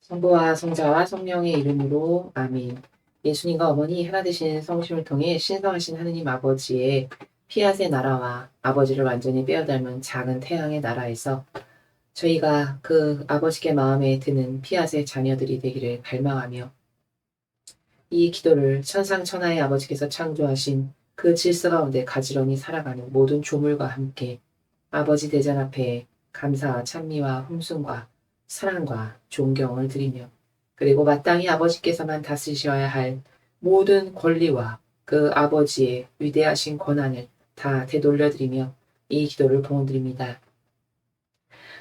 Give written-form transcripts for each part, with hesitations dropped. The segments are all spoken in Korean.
성부와 성자와 성령의 이름으로 아멘. 예수님과 어머니 하나 되신 성심을 통해 신성하신 하느님 아버지의 피앗의 나라와 아버지를 완전히 빼어닮은 작은 태양의 나라에서 저희가 그 아버지께 마음에 드는 피앗의 자녀들이 되기를 갈망하며 이 기도를 천상천하의 아버지께서 창조하신 그 질서 가운데 가지런히 살아가는 모든 조물과 함께 아버지 대전 앞에 감사와 찬미와 humsun과 사랑과 존경을 드리며 그리고 마땅히 아버지께서만 다스리셔야 할 모든 권리와 그 아버지의 위대하신 권한을 다 되돌려드리며 이 기도를 봉헌드립니다.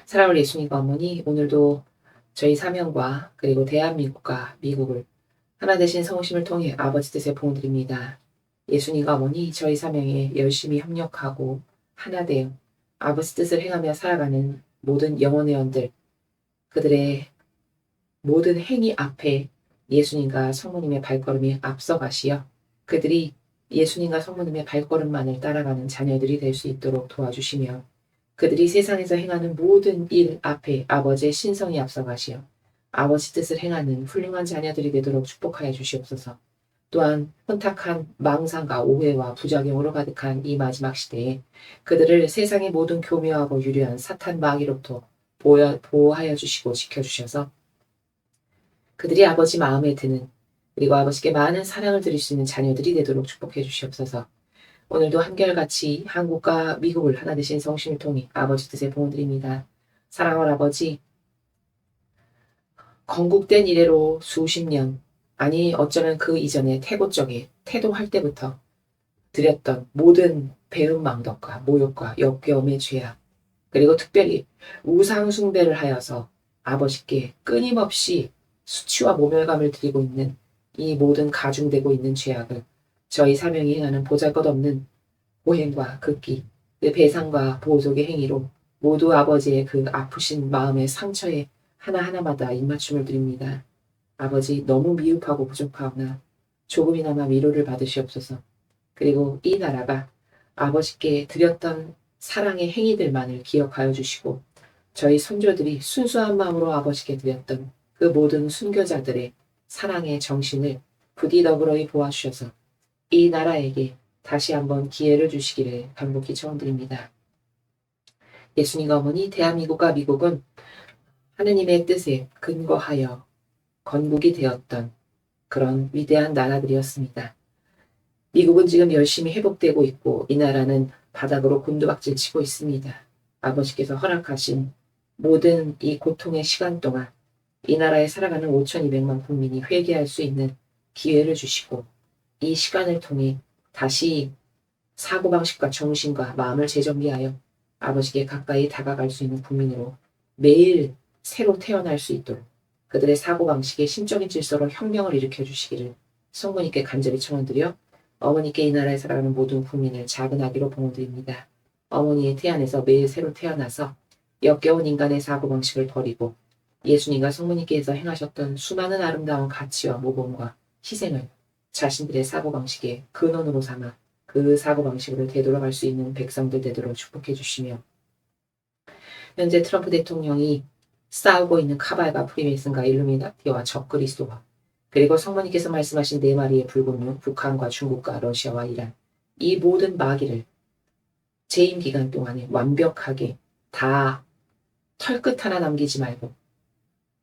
사랑하는 예수님과 어머니, 오늘도 저희 사명과 그리고 대한민국과 미국을 하나 되신 성심을 통해 아버지 뜻에 봉헌드립니다. 예수님과 어머니, 저희 사명에 열심히 협력하고 하나 되어 아버지 뜻을 행하며 살아가는 모든 영혼의 영들, 그들의 모든 행위 앞에 예수님과 성모님의 발걸음이 앞서가시어 그들이 예수님과 성모님의 발걸음만을 따라가는 자녀들이 될 수 있도록 도와주시며 그들이 세상에서 행하는 모든 일 앞에 아버지의 신성이 앞서가시어 아버지 뜻을 행하는 훌륭한 자녀들이 되도록 축복하여 주시옵소서. 또한 혼탁한 망상과 오해와 부작용으로 가득한 이 마지막 시대에 그들을 세상의 모든 교묘하고 유려한 사탄 마귀로부터 보호하여 주시고 지켜주셔서 그들이 아버지 마음에 드는 그리고 아버지께 많은 사랑을 드릴 수 있는 자녀들이 되도록 축복해 주시옵소서. 오늘도 한결같이 한국과 미국을 하나 되신 성심을 통해 아버지 뜻에 봉헌드립니다. 사랑하는 아버지, 건국된 이래로 수십 년, 아니 어쩌면 그 이전에 태고 쪽에 태동할 때부터 드렸던 모든 배은망덕과 모욕과 역겨움의 죄악, 그리고 특별히 우상 숭배를 하여서 아버지께 끊임없이 수치와 모멸감을 드리고 있는 이 모든 가중되고 있는 죄악을 저희 사명이 행하는 보잘것없는 오행과 극기, 그 배상과 보속의 행위로 모두 아버지의 그 아프신 마음의 상처에 하나하나마다 입맞춤을 드립니다. 아버지, 너무 미흡하고 부족하오나 조금이나마 위로를 받으시옵소서. 그리고 이 나라가 아버지께 드렸던 사랑의 행위들만을 기억하여 주시고 저희 손조들이 순수한 마음으로 아버지께 드렸던 그 모든 순교자들의 사랑의 정신을 부디 너그러이 보아주셔서 이 나라에게 다시 한번 기회를 주시기를 간곡히 청드립니다. 예수님 어머니, 대한민국과 미국은 하느님의 뜻에 근거하여 건국이 되었던 그런 위대한 나라들이었습니다. 미국은 지금 열심히 회복되고 있고 이 나라는 바닥으로 곤두박질 치고 있습니다. 아버지께서 허락하신 모든 이 고통의 시간 동안 이 나라에 살아가는 5,200만 국민이 회개할 수 있는 기회를 주시고 이 시간을 통해 다시 사고방식과 정신과 마음을 재정비하여 아버지께 가까이 다가갈 수 있는 국민으로 매일 새로 태어날 수 있도록 그들의 사고방식의 심적인 질서로 혁명을 일으켜 주시기를 성모님께 간절히 청원드려 어머니께 이 나라에 살아가는 모든 국민을 작은 아기로 봉헌드립니다. 어머니의 태안에서 매일 새로 태어나서 역겨운 인간의 사고방식을 버리고 예수님과 성모님께서 행하셨던 수많은 아름다운 가치와 모범과 희생을 자신들의 사고방식의 근원으로 삼아 그 사고방식으로 되돌아갈 수 있는 백성들 되도록 축복해 주시며 현재 트럼프 대통령이 싸우고 있는 카발과 프리메이슨과 일루미나티와 적그리스도와 그리고 성모님께서 말씀하신 네 마리의 붉은 용, 북한과 중국과 러시아와 이란 이 모든 마귀를 재임 기간 동안에 완벽하게 다 털끝 하나 남기지 말고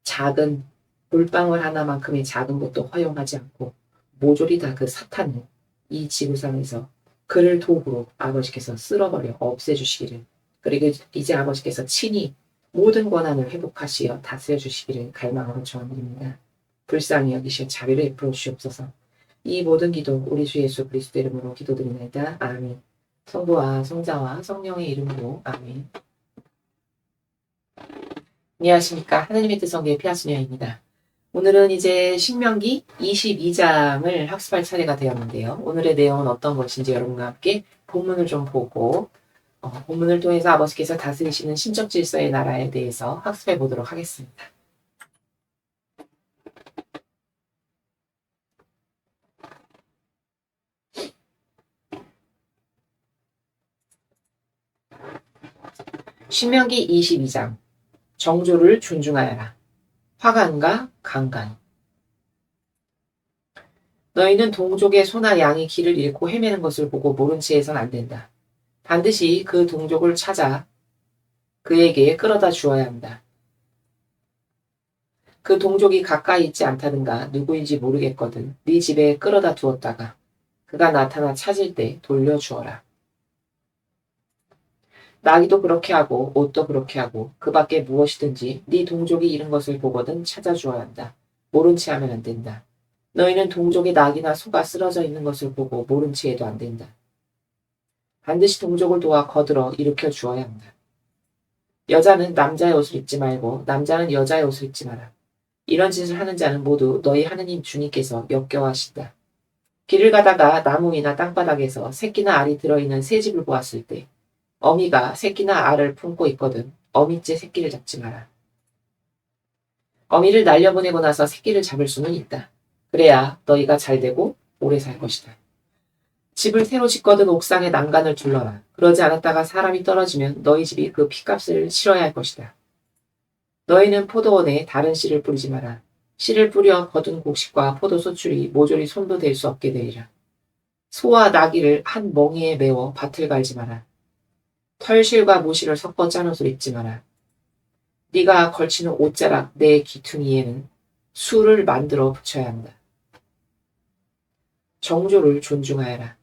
작은 물방울 하나만큼의 작은 것도 허용하지 않고 모조리 다 그 사탄을 이 지구상에서 그를 도구로 아버지께서 쓸어버려 없애주시기를 그리고 이제 아버지께서 친히 모든 권한을 회복하시어 다스려 주시기를 갈망으로 청드립니다. 불쌍히 여기시어 자비를 베풀어 주시옵소서. 이 모든 기도 우리 주 예수 그리스도 이름으로 기도드리나이다. 아멘. 성부와 성자와 성령의 이름으로 아멘. 안녕하십니까. 하나님의 뜻성계의 피아수녀입니다. 오늘은 이제 신명기 22장을 학습할 차례가 되었는데요. 오늘의 내용은 어떤 것인지 여러분과 함께 본문을 좀 보고 본문을 통해서 아버지께서 다스리시는 신적 질서의 나라에 대해서 학습해 보도록 하겠습니다. 신명기 22장 정조를 존중하여라. 화간과 강간. 너희는 동족의 소나 양이 길을 잃고 헤매는 것을 보고 모른 채 해선 안 된다. 반드시 그 동족을 찾아 그에게 끌어다 주어야 한다. 그 동족이 가까이 있지 않다든가 누구인지 모르겠거든 네 집에 끌어다 두었다가 그가 나타나 찾을 때 돌려주어라. 나귀도 그렇게 하고 옷도 그렇게 하고 그 밖에 무엇이든지 네 동족이 잃은 것을 보거든 찾아주어야 한다. 모른 채 하면 안 된다. 너희는 동족의 낙이나 소가 쓰러져 있는 것을 보고 모른 채 해도 안 된다. 반드시 동족을 도와 거들어 일으켜 주어야 한다. 여자는 남자의 옷을 입지 말고 남자는 여자의 옷을 입지 마라. 이런 짓을 하는 자는 모두 너희 하느님 주님께서 역겨워하신다. 길을 가다가 나무 위나 땅바닥에서 새끼나 알이 들어있는 새 집을 보았을 때 어미가 새끼나 알을 품고 있거든 어미째 새끼를 잡지 마라. 어미를 날려보내고 나서 새끼를 잡을 수는 있다. 그래야 너희가 잘되고 오래 살 것이다. 집을 새로 짓거든 옥상에 난간을 둘러라. 그러지 않았다가 사람이 떨어지면 너희 집이 그 피값을 치러야 할 것이다. 너희는 포도원에 다른 씨를 뿌리지 마라. 씨를 뿌려 거둔 곡식과 포도 소출이 모조리 손도 댈 수 없게 되리라. 소와 나귀를 한 멍에에 메워 밭을 갈지 마라. 털실과 모실을 섞어 짠 옷을 입지 마라. 네가 걸치는 옷자락 내 귀퉁이에는 술을 만들어 붙여야 한다. 정조를 존중하여라.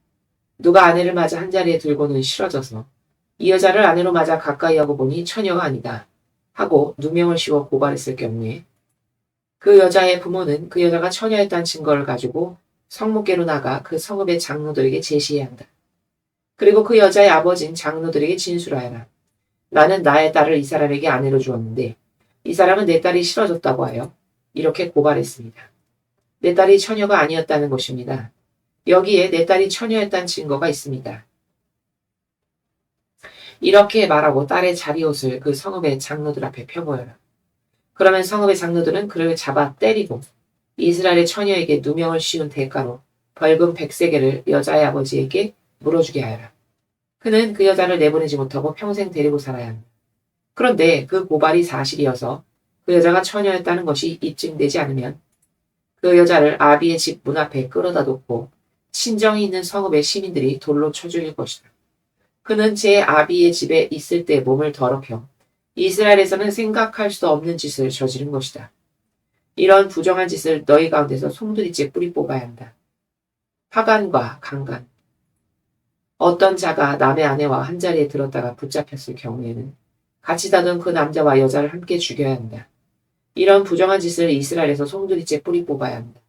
누가 아내를 맞아 한자리에 들고는 싫어져서 이 여자를 아내로 맞아 가까이 하고 보니 처녀가 아니다 하고 누명을 씌워 고발했을 경우에 그 여자의 부모는 그 여자가 처녀였다는 증거를 가지고 성문께로 나가 그 성읍의 장로들에게 제시해야 한다. 그리고 그 여자의 아버지인 장로들에게 진술하여라. 나는 나의 딸을 이 사람에게 아내로 주었는데 이 사람은 내 딸이 싫어졌다고 하여 이렇게 고발했습니다. 내 딸이 처녀가 아니었다는 것입니다. 여기에 내 딸이 처녀였다는 증거가 있습니다. 이렇게 말하고 딸의 자리옷을 그 성읍의 장로들 앞에 펴보여라. 그러면 성읍의 장로들은 그를 잡아 때리고 이스라엘의 처녀에게 누명을 씌운 대가로 벌금 100세겔을 여자의 아버지에게 물어주게 하여라. 그는 그 여자를 내보내지 못하고 평생 데리고 살아야 한다. 그런데 그 고발이 사실이어서 그 여자가 처녀였다는 것이 입증되지 않으면 그 여자를 아비의 집 문 앞에 끌어다 놓고 친정이 있는 성읍의 시민들이 돌로 쳐 죽일 것이다. 그는 제 아비의 집에 있을 때 몸을 더럽혀 이스라엘에서는 생각할 수 없는 짓을 저지른 것이다. 이런 부정한 짓을 너희 가운데서 송두리째 뿌리 뽑아야 한다. 화간과 강간. 어떤 자가 남의 아내와 한자리에 들었다가 붙잡혔을 경우에는 같이 다던 그 남자와 여자를 함께 죽여야 한다. 이런 부정한 짓을 이스라엘에서 송두리째 뿌리 뽑아야 한다.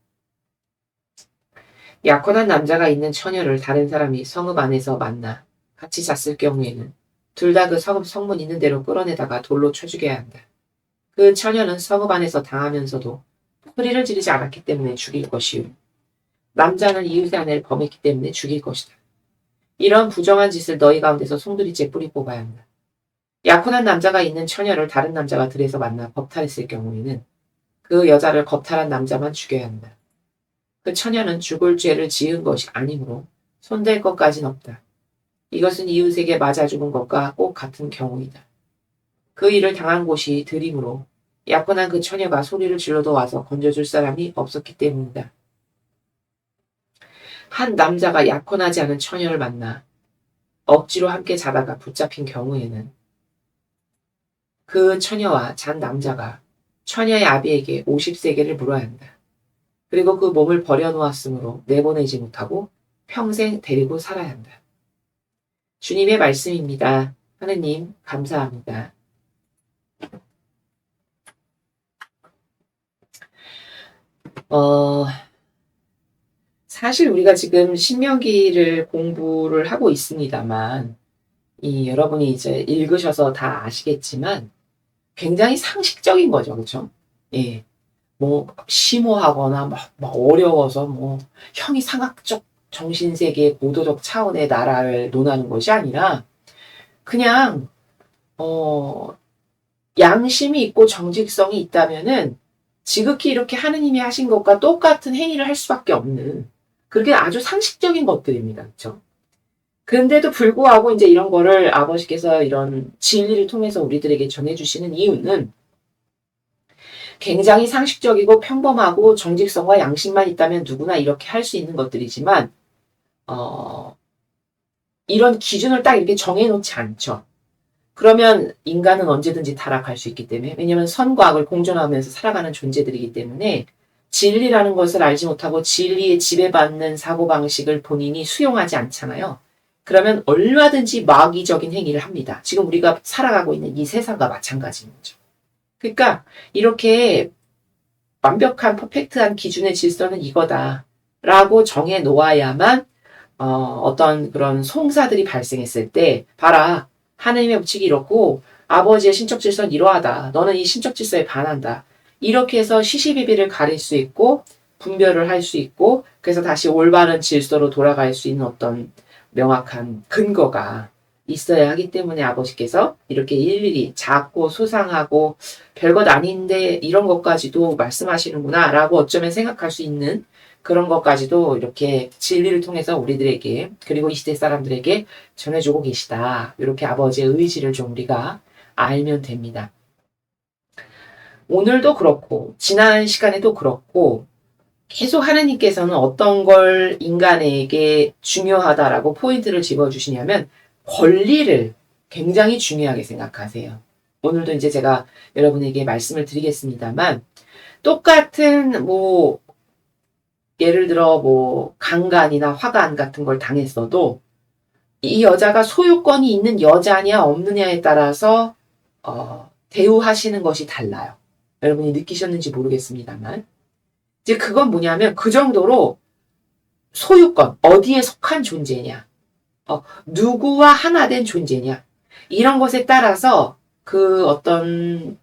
약혼한 남자가 있는 처녀를 다른 사람이 성읍 안에서 만나 같이 잤을 경우에는 둘 다 그 성읍 성문 있는 대로 끌어내다가 돌로 쳐 죽여야 한다. 그 처녀는 성읍 안에서 당하면서도 소리를 지르지 않았기 때문에 죽일 것이요. 남자는 이웃의 아내를 범했기 때문에 죽일 것이다. 이런 부정한 짓을 너희 가운데서 송두리째 뿌리 뽑아야 한다. 약혼한 남자가 있는 처녀를 다른 남자가 들에서 만나 겁탈했을 경우에는 그 여자를 겁탈한 남자만 죽여야 한다. 그 처녀는 죽을 죄를 지은 것이 아니므로 손댈 것까진 없다. 이것은 이웃에게 맞아 죽은 것과 꼭 같은 경우이다. 그 일을 당한 곳이 들이므로 약혼한 그 처녀가 소리를 질러도 와서 건져줄 사람이 없었기 때문이다. 한 남자가 약혼하지 않은 처녀를 만나 억지로 함께 자다가 붙잡힌 경우에는 그 처녀와 잔 남자가 처녀의 아비에게 50세겔을 물어야 한다. 그리고 그 몸을 버려놓았으므로 내보내지 못하고 평생 데리고 살아야 한다. 주님의 말씀입니다. 하느님 감사합니다. 사실 우리가 지금 신명기를 공부를 하고 있습니다만 여러분이 이제 읽으셔서 다 아시겠지만 굉장히 상식적인 거죠. 그렇죠? 예. 뭐 심오하거나 막 어려워서 뭐 형이상학적 정신세계 고도적 차원의 나라를 논하는 것이 아니라 그냥 양심이 있고 정직성이 있다면은 지극히 이렇게 하느님이 하신 것과 똑같은 행위를 할 수밖에 없는 그게 아주 상식적인 것들입니다. 그렇죠? 그런데도 불구하고 이제 이런 거를 아버지께서 이런 진리를 통해서 우리들에게 전해주시는 이유는 굉장히 상식적이고 평범하고 정직성과 양심만 있다면 누구나 이렇게 할 수 있는 것들이지만 이런 기준을 딱 이렇게 정해놓지 않죠. 그러면 인간은 언제든지 타락할 수 있기 때문에, 왜냐하면 선과 악을 공존하면서 살아가는 존재들이기 때문에 진리라는 것을 알지 못하고 진리에 지배받는 사고방식을 본인이 수용하지 않잖아요. 그러면 얼마든지 마귀적인 행위를 합니다. 지금 우리가 살아가고 있는 이 세상과 마찬가지인 거죠. 그러니까 이렇게 완벽한 퍼펙트한 기준의 질서는 이거다 라고 정해 놓아야만 어떤 그런 송사들이 발생했을 때 봐라, 하나님의 법칙이 이렇고 아버지의 신적 질서는 이러하다, 너는 이 신적 질서에 반한다, 이렇게 해서 시시비비를 가릴 수 있고 분별을 할 수 있고, 그래서 다시 올바른 질서로 돌아갈 수 있는 어떤 명확한 근거가 있어야 하기 때문에 아버지께서 이렇게 일일이 작고 소상하고 별것 아닌데 이런 것까지도 말씀하시는구나 라고 어쩌면 생각할 수 있는 그런 것까지도 이렇게 진리를 통해서 우리들에게, 그리고 이 시대 사람들에게 전해주고 계시다. 이렇게 아버지의 의지를 좀 우리가 알면 됩니다. 오늘도 그렇고 지난 시간에도 그렇고 계속 하느님께서는 어떤 걸 인간에게 중요하다라고 포인트를 집어주시냐면 권리를 굉장히 중요하게 생각하세요. 오늘도 이제 제가 여러분에게 말씀을 드리겠습니다만, 똑같은 예를 들어 강간이나 화간 같은 걸 당했어도 이 여자가 소유권이 있는 여자냐 없느냐에 따라서 대우하시는 것이 달라요. 여러분이 느끼셨는지 모르겠습니다만, 이제 그건 뭐냐면 그 정도로 소유권, 어디에 속한 존재냐, 누구와 하나 된 존재냐, 이런 것에 따라서 그 어떤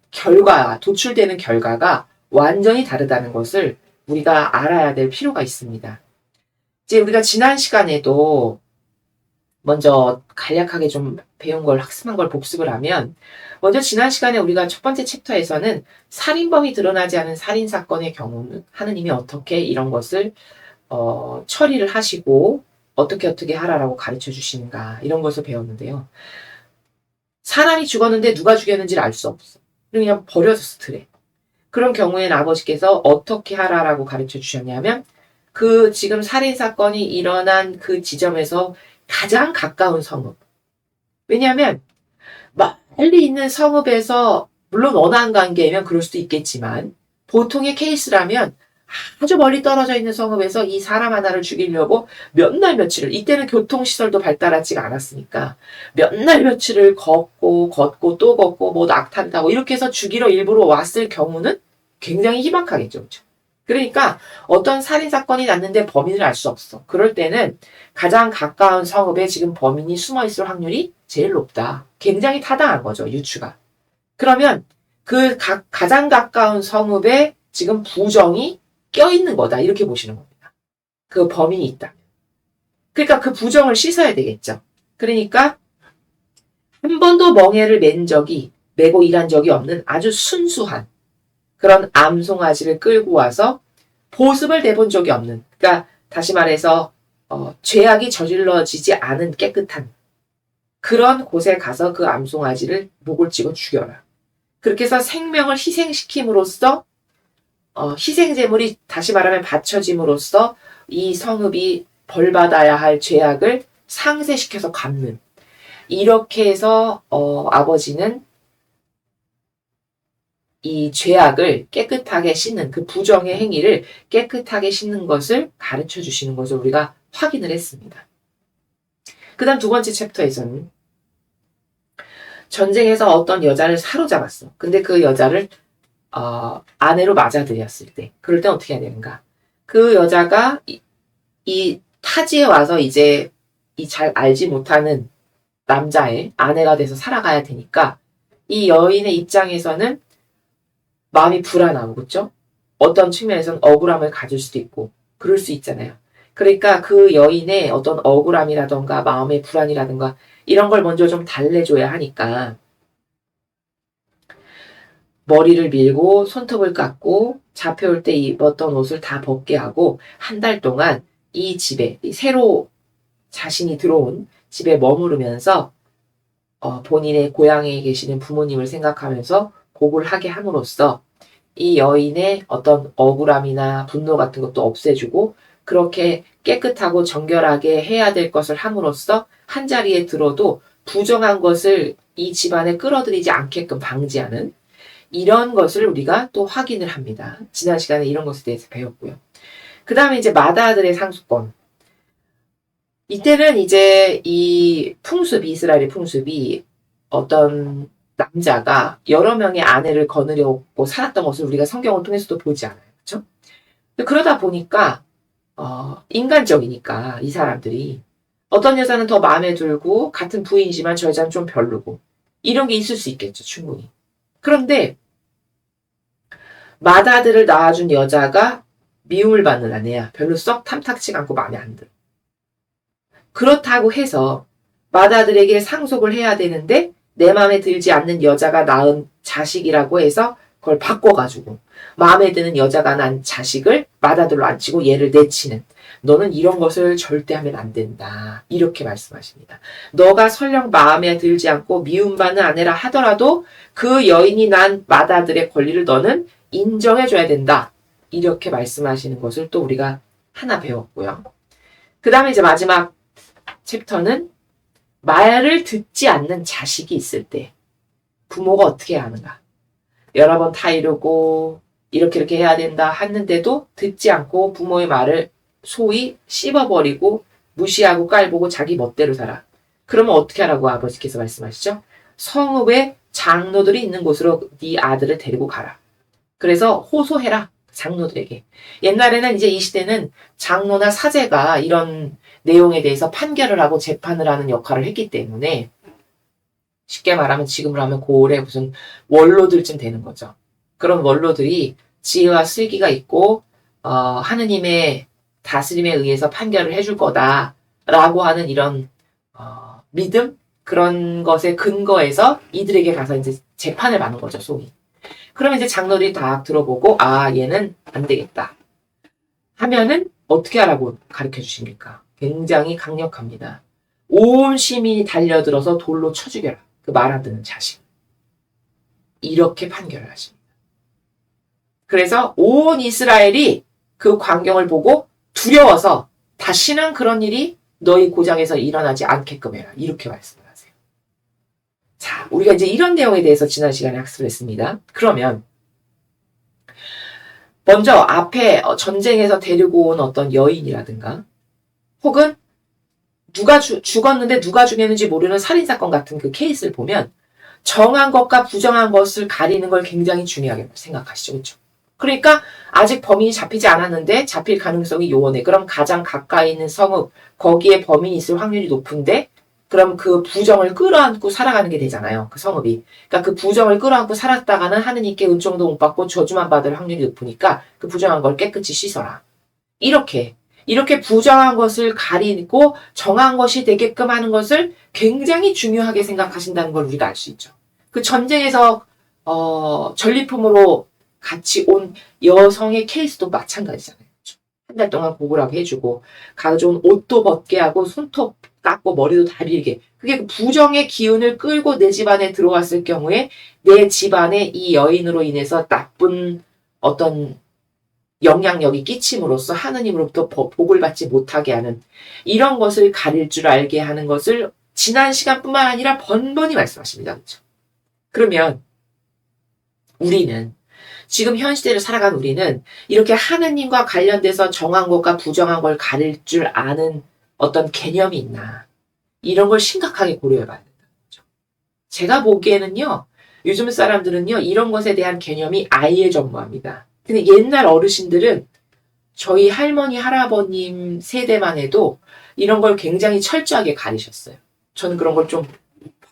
도출되는 결과가 완전히 다르다는 것을 우리가 알아야 될 필요가 있습니다. 이제 우리가 지난 시간에도 먼저 간략하게 좀 배운 걸, 학습한 걸 복습을 하면, 먼저 지난 시간에 우리가 첫 번째 챕터에서는 살인범이 드러나지 않은 살인사건의 경우는 하느님이 어떻게 이런 것을 처리를 하시고 어떻게 하라라고 가르쳐 주시는가, 이런 것을 배웠는데요. 사람이 죽었는데 누가 죽였는지를 알 수 없어. 그냥 버려졌어, 틀에. 그런 경우에는 아버지께서 어떻게 하라라고 가르쳐 주셨냐면, 그 지금 살인사건이 일어난 그 지점에서 가장 가까운 성읍. 왜냐하면 멀리 있는 성읍에서, 물론 원한 관계면 그럴 수도 있겠지만 보통의 케이스라면 아주 멀리 떨어져 있는 성읍에서 이 사람 하나를 죽이려고 몇 날 며칠을, 이때는 교통시설도 발달하지가 않았으니까 몇 날 며칠을 걷고 또 걷고 낙타를 타고 이렇게 해서 죽이러 일부러 왔을 경우는 굉장히 희박하겠죠. 그렇죠? 그러니까 어떤 살인사건이 났는데 범인을 알 수 없어. 그럴 때는 가장 가까운 성읍에 지금 범인이 숨어있을 확률이 제일 높다. 굉장히 타당한 거죠, 유추가. 그러면 그 가장 가까운 성읍에 지금 부정이 껴있는 거다, 이렇게 보시는 겁니다. 그 범인이 있다. 그러니까 그 부정을 씻어야 되겠죠. 그러니까 한 번도 멍에를 메고 일한 적이 없는 아주 순수한 그런 암송아지를 끌고 와서 보습을 내본 적이 없는, 그러니까 다시 말해서 죄악이 저질러지지 않은 깨끗한 그런 곳에 가서 그 암송아지를 목을 찍어 죽여라. 그렇게 해서 생명을 희생시킴으로써 희생제물이 다시 말하면 바쳐짐으로써 이 성읍이 벌받아야 할 죄악을 상쇄시켜서 갚는, 이렇게 해서 아버지는 이 죄악을 깨끗하게 씻는, 그 부정의 행위를 깨끗하게 씻는 것을 가르쳐 주시는 것을 우리가 확인을 했습니다. 그 다음 두 번째 챕터에서는 전쟁에서 어떤 여자를 사로잡았어. 근데 그 여자를 아내로 맞아들였을 때, 그럴 때 어떻게 해야 되는가? 그 여자가 이 타지에 와서 이제 이 잘 알지 못하는 남자의 아내가 돼서 살아가야 되니까 이 여인의 입장에서는 마음이 불안하고, 그렇죠? 어떤 측면에서는 억울함을 가질 수도 있고 그럴 수 있잖아요. 그러니까 그 여인의 어떤 억울함이라던가 마음의 불안이라든가 이런 걸 먼저 좀 달래줘야 하니까 머리를 밀고 손톱을 깎고 잡혀올 때 입었던 옷을 다 벗게 하고 한 달 동안 이 집에, 새로 자신이 들어온 집에 머무르면서 본인의 고향에 계시는 부모님을 생각하면서 복을 하게 함으로써 이 여인의 어떤 억울함이나 분노 같은 것도 없애주고 그렇게 깨끗하고 정결하게 해야 될 것을 함으로써 한자리에 들어도 부정한 것을 이 집안에 끌어들이지 않게끔 방지하는 이런 것을 우리가 또 확인을 합니다. 지난 시간에 이런 것에 대해서 배웠고요. 그 다음에 이제 마다들의 상속권. 이때는 이제 이 풍습이, 이스라엘의 풍습이 어떤 남자가 여러 명의 아내를 거느려고 살았던 것을 우리가 성경을 통해서도 보지 않아요. 그렇죠? 그러다 보니까 인간적이니까 이 사람들이 어떤 여자는 더 마음에 들고 같은 부인이지만 저 여자는 좀 별로고 이런 게 있을 수 있겠죠. 충분히. 그런데 마다들을 낳아준 여자가 미움을 받는 아내야. 별로 썩 탐탁치 않고 마음에 안 들어. 그렇다고 해서 마다들에게 상속을 해야 되는데 내 마음에 들지 않는 여자가 낳은 자식이라고 해서 그걸 바꿔가지고 마음에 드는 여자가 낳은 자식을 마다들로 앉히고 얘를 내치는 너는 이런 것을 절대 하면 안 된다. 이렇게 말씀하십니다. 너가 설령 마음에 들지 않고 미움받는 아내라 하더라도 그 여인이 난 마다들의 권리를 너는 인정해줘야 된다. 이렇게 말씀하시는 것을 또 우리가 하나 배웠고요. 그 다음에 이제 마지막 챕터는 말을 듣지 않는 자식이 있을 때 부모가 어떻게 해야 하는가. 여러 번 타이르고 이렇게 해야 된다 하는데도 듣지 않고 부모의 말을 소위 씹어버리고 무시하고 깔보고 자기 멋대로 살아. 그러면 어떻게 하라고 아버지께서 말씀하시죠? 성읍에 장로들이 있는 곳으로 네 아들을 데리고 가라. 그래서 호소해라. 장로들에게. 옛날에는 이제 이 시대는 장로나 사제가 이런 내용에 대해서 판결을 하고 재판을 하는 역할을 했기 때문에 쉽게 말하면 지금으로 하면 고을에 무슨 원로들쯤 되는 거죠. 그런 원로들이 지혜와 슬기가 있고 하느님의 다스림에 의해서 판결을 해줄 거다라고 하는 이런 믿음 그런 것에 근거해서 이들에게 가서 이제 재판을 받는 거죠, 소위. 그러면 이제 장로들이 다 들어보고 얘는 안 되겠다 하면은 어떻게 하라고 가르쳐 주십니까? 굉장히 강력합니다. 온 시민이 달려들어서 돌로 쳐 죽여라. 그 말 안 듣는 자식. 이렇게 판결을 하십니다. 그래서 온 이스라엘이 그 광경을 보고 두려워서 다시는 그런 일이 너희 고장에서 일어나지 않게끔 해라. 이렇게 말씀을 하세요. 자, 우리가 이제 이런 내용에 대해서 지난 시간에 학습을 했습니다. 그러면 먼저 앞에 전쟁에서 데리고 온 어떤 여인이라든가 혹은 누가 죽었는데 누가 죽였는지 모르는 살인사건 같은 그 케이스를 보면 정한 것과 부정한 것을 가리는 걸 굉장히 중요하게 생각하시죠. 그렇죠? 그러니까 아직 범인이 잡히지 않았는데 잡힐 가능성이 요원해. 그럼 가장 가까이 있는 성읍, 거기에 범인이 있을 확률이 높은데 그럼 그 부정을 끌어안고 살아가는 게 되잖아요. 그 성읍이. 그러니까 그 부정을 끌어안고 살았다가는 하느님께 은총도 못 받고 저주만 받을 확률이 높으니까 그 부정한 걸 깨끗이 씻어라. 이렇게 부정한 것을 가리고 정한 것이 되게끔 하는 것을 굉장히 중요하게 생각하신다는 걸 우리가 알 수 있죠. 그 전쟁에서 전리품으로 같이 온 여성의 케이스도 마찬가지잖아요. 한 달 동안 고글하게 해주고 가져온 옷도 벗게 하고 손톱 깎고 머리도 다리게. 그게 그 부정의 기운을 끌고 내 집안에 들어왔을 경우에 내 집안에 이 여인으로 인해서 나쁜 어떤 영향력이 끼침으로써 하느님으로부터 복을 받지 못하게 하는 이런 것을 가릴 줄 알게 하는 것을 지난 시간뿐만 아니라 번번이 말씀하십니다. 그렇죠? 그러면 우리는 지금 현 시대를 살아간 우리는 이렇게 하느님과 관련돼서 정한 것과 부정한 걸 가릴 줄 아는 어떤 개념이 있나 이런 걸 심각하게 고려해 봐야 된다는 거죠. 제가 보기에는요. 요즘 사람들은요. 이런 것에 대한 개념이 아예 전무합니다. 근데 옛날 어르신들은 저희 할머니, 할아버님 세대만 해도 이런 걸 굉장히 철저하게 가리셨어요. 저는 그런 걸 좀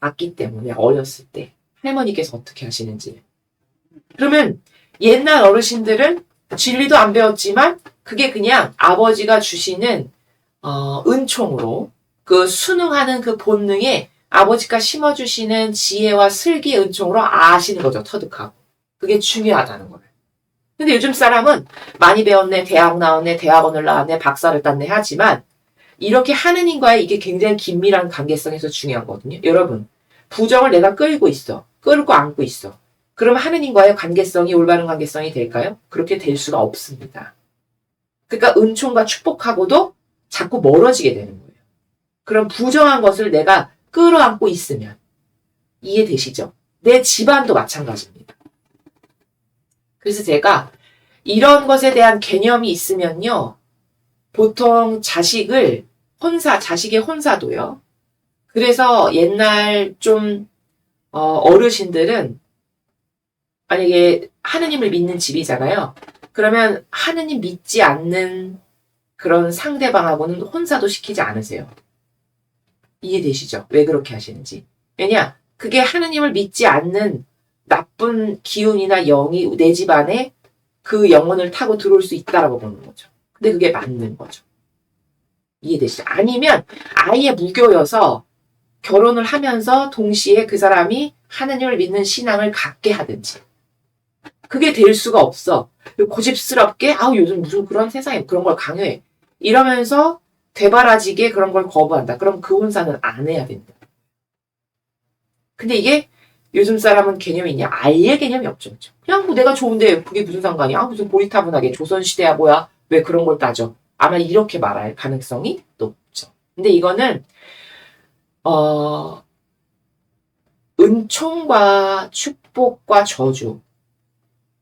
봤기 때문에 어렸을 때 할머니께서 어떻게 하시는지. 그러면 옛날 어르신들은 진리도 안 배웠지만 그게 그냥 아버지가 주시는 은총으로 그 순응하는 그 본능에 아버지가 심어주시는 지혜와 슬기의 은총으로 아시는 거죠. 터득하고. 그게 중요하다는 거예요. 근데 요즘 사람은 많이 배웠네, 대학 나왔네, 대학원을 나왔네, 박사를 땄네 하지만 이렇게 하느님과의 이게 굉장히 긴밀한 관계성에서 중요한 거거든요. 여러분, 부정을 내가 끌고 있어. 끌고 안고 있어. 그럼 하느님과의 관계성이 올바른 관계성이 될까요? 그렇게 될 수가 없습니다. 그러니까 은총과 축복하고도 자꾸 멀어지게 되는 거예요. 그럼 부정한 것을 내가 끌어안고 있으면 이해되시죠? 내 집안도 마찬가지입니다. 그래서 제가 이런 것에 대한 개념이 있으면요. 보통 자식의 혼사도요. 그래서 옛날 좀 어르신들은 만약에 하느님을 믿는 집이잖아요. 그러면 하느님 믿지 않는 그런 상대방하고는 혼사도 시키지 않으세요. 이해되시죠? 왜 그렇게 하시는지. 왜냐? 그게 하느님을 믿지 않는 나쁜 기운이나 영이 내 집안에 그 영혼을 타고 들어올 수 있다라고 보는 거죠. 근데 그게 맞는 거죠. 이해되시죠? 아니면 아예 무교여서 결혼을 하면서 동시에 그 사람이 하느님을 믿는 신앙을 갖게 하든지. 그게 될 수가 없어. 고집스럽게 요즘 무슨 그런 세상에 그런 걸 강요해. 이러면서 되바라지게 그런 걸 거부한다. 그럼 그 혼사는 안 해야 된다. 근데 이게 요즘 사람은 개념이 있냐? 아예 개념이 없죠. 그렇죠? 그냥 뭐 내가 좋은데 그게 무슨 상관이야? 무슨 고리타분하게 조선시대야 뭐야? 왜 그런 걸 따져? 아마 이렇게 말할 가능성이 높죠. 근데 이거는 은총과 축복과 저주,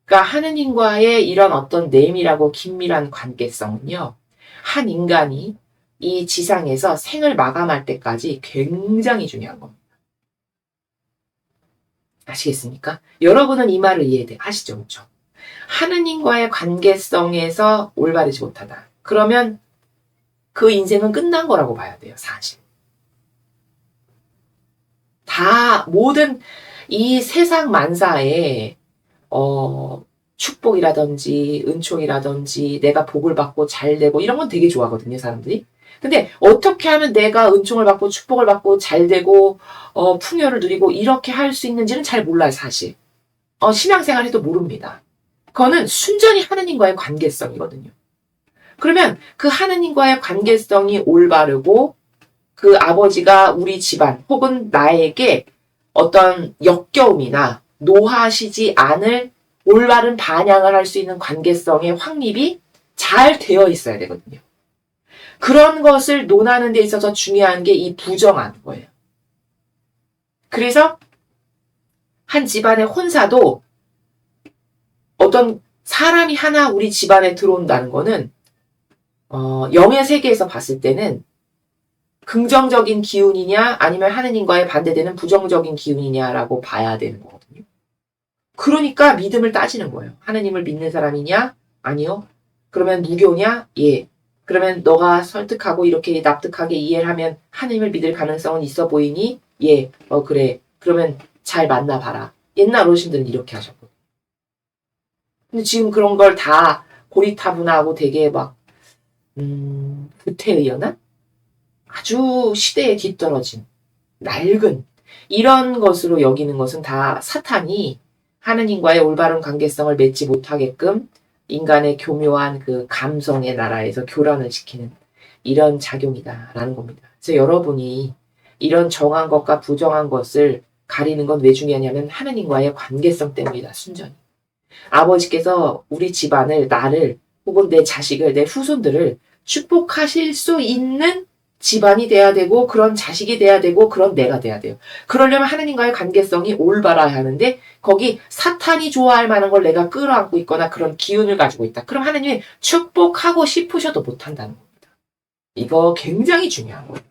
그러니까 하느님과의 이런 어떤 내밀하고 긴밀한 관계성은요. 한 인간이 이 지상에서 생을 마감할 때까지 굉장히 중요한 겁니다. 아시겠습니까? 여러분은 이 말을 이해하시죠? 그렇죠? 하느님과의 관계성에서 올바르지 못하다. 그러면 그 인생은 끝난 거라고 봐야 돼요. 사실. 모든 이 세상 만사에 축복이라든지 은총이라든지 내가 복을 받고 잘 되고 이런 건 되게 좋아하거든요. 사람들이. 근데 어떻게 하면 내가 은총을 받고 축복을 받고 잘 되고 풍요를 누리고 이렇게 할 수 있는지는 잘 몰라요. 사실. 신앙생활 해도 모릅니다. 그거는 순전히 하느님과의 관계성이거든요. 그러면 그 하느님과의 관계성이 올바르고 그 아버지가 우리 집안 혹은 나에게 어떤 역겨움이나 노하시지 않을 올바른 반향을 할 수 있는 관계성의 확립이 잘 되어 있어야 되거든요. 그런 것을 논하는 데 있어서 중요한 게 이 부정한 거예요. 그래서 한 집안의 혼사도 어떤 사람이 하나 우리 집안에 들어온다는 거는 영의 세계에서 봤을 때는 긍정적인 기운이냐 아니면 하느님과의 반대되는 부정적인 기운이냐라고 봐야 되는 거거든요. 그러니까 믿음을 따지는 거예요. 하느님을 믿는 사람이냐? 아니요. 그러면 무교냐? 예. 그러면 너가 설득하고 이렇게 납득하게 이해를 하면 하느님을 믿을 가능성은 있어 보이니? 예. 그래. 그러면 잘 만나봐라. 옛날 어르신들은 이렇게 하셨거든요. 근데 지금 그런 걸 다 고리타분하고 되게 막 구태의연한? 아주 시대에 뒤떨어진, 낡은 이런 것으로 여기는 것은 다 사탄이 하느님과의 올바른 관계성을 맺지 못하게끔 인간의 교묘한 그 감성의 나라에서 교란을 시키는 이런 작용이다라는 겁니다. 그래서 여러분이 이런 정한 것과 부정한 것을 가리는 건 왜 중요하냐면 하느님과의 관계성 때문이다. 순전히. 아버지께서 우리 집안을, 나를 혹은 내 자식을, 내 후손들을 축복하실 수 있는 집안이 돼야 되고 그런 자식이 돼야 되고 그런 내가 돼야 돼요. 그러려면 하느님과의 관계성이 올바라야 하는데 거기 사탄이 좋아할 만한 걸 내가 끌어안고 있거나 그런 기운을 가지고 있다. 그럼 하느님이 축복하고 싶으셔도 못한다는 겁니다. 이거 굉장히 중요한 거예요.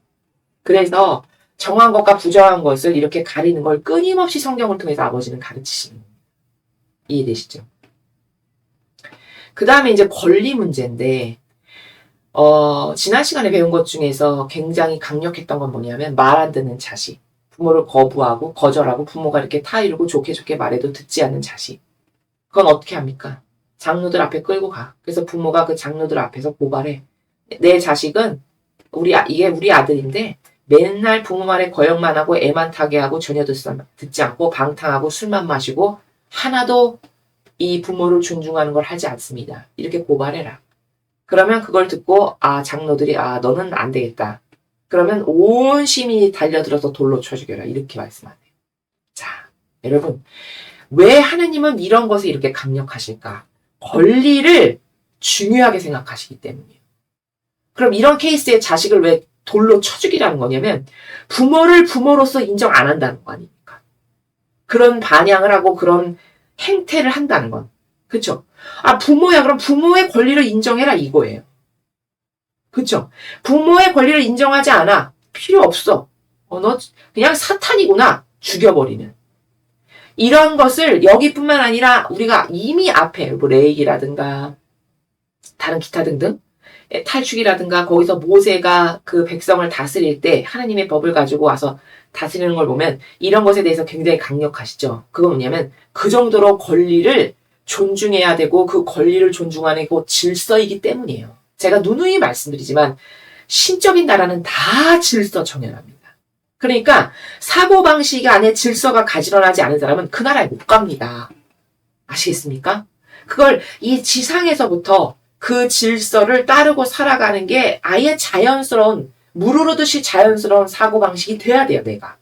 그래서 정한 것과 부정한 것을 이렇게 가리는 걸 끊임없이 성경을 통해서 아버지는 가르치시는 겁니다. 이해되시죠? 그 다음에 이제 권리 문제인데 지난 시간에 배운 것 중에서 굉장히 강력했던 건 뭐냐면 말 안 듣는 자식. 부모를 거부하고 거절하고 부모가 이렇게 타이르고 좋게 좋게 말해도 듣지 않는 자식. 그건 어떻게 합니까? 장로들 앞에 끌고 가. 그래서 부모가 그 장로들 앞에서 고발해. 내 자식은 이게 우리 아들인데 맨날 부모 말에 거역만 하고 애만 타게 하고 전혀 듣지 않고 방탕하고 술만 마시고 하나도 이 부모를 존중하는 걸 하지 않습니다. 이렇게 고발해라. 그러면 그걸 듣고 장로들이 너는 안 되겠다. 그러면 온 시민이 달려들어서 돌로 쳐 죽여라. 이렇게 말씀하네요. 자, 여러분 왜 하느님은 이런 것에 이렇게 강력하실까? 권리를 중요하게 생각하시기 때문이에요. 그럼 이런 케이스에 자식을 왜 돌로 쳐 죽이라는 거냐면 부모를 부모로서 인정 안 한다는 거 아닙니까? 그런 반향을 하고 그런 행태를 한다는 건. 그쵸? 아, 부모야. 그럼 부모의 권리를 인정해라 이거예요. 그쵸? 부모의 권리를 인정하지 않아. 필요 없어. 너 그냥 사탄이구나. 죽여버리는. 이런 것을 여기뿐만 아니라 우리가 이미 앞에 뭐 레이기라든가 다른 기타 등등 탈축이라든가 거기서 모세가 그 백성을 다스릴 때 하나님의 법을 가지고 와서 다스리는 걸 보면 이런 것에 대해서 굉장히 강력하시죠. 그건 뭐냐면 그 정도로 권리를 존중해야 되고 그 권리를 존중하는 그 질서이기 때문이에요. 제가 누누이 말씀드리지만 신적인 나라는 다 질서 정연합니다. 그러니까 사고방식 안에 질서가 가지런하지 않은 사람은 그 나라에 못 갑니다. 아시겠습니까? 그걸 이 지상에서부터 그 질서를 따르고 살아가는 게 아예 자연스러운, 물 흐르듯이 자연스러운 사고방식이 돼야 돼요, 내가.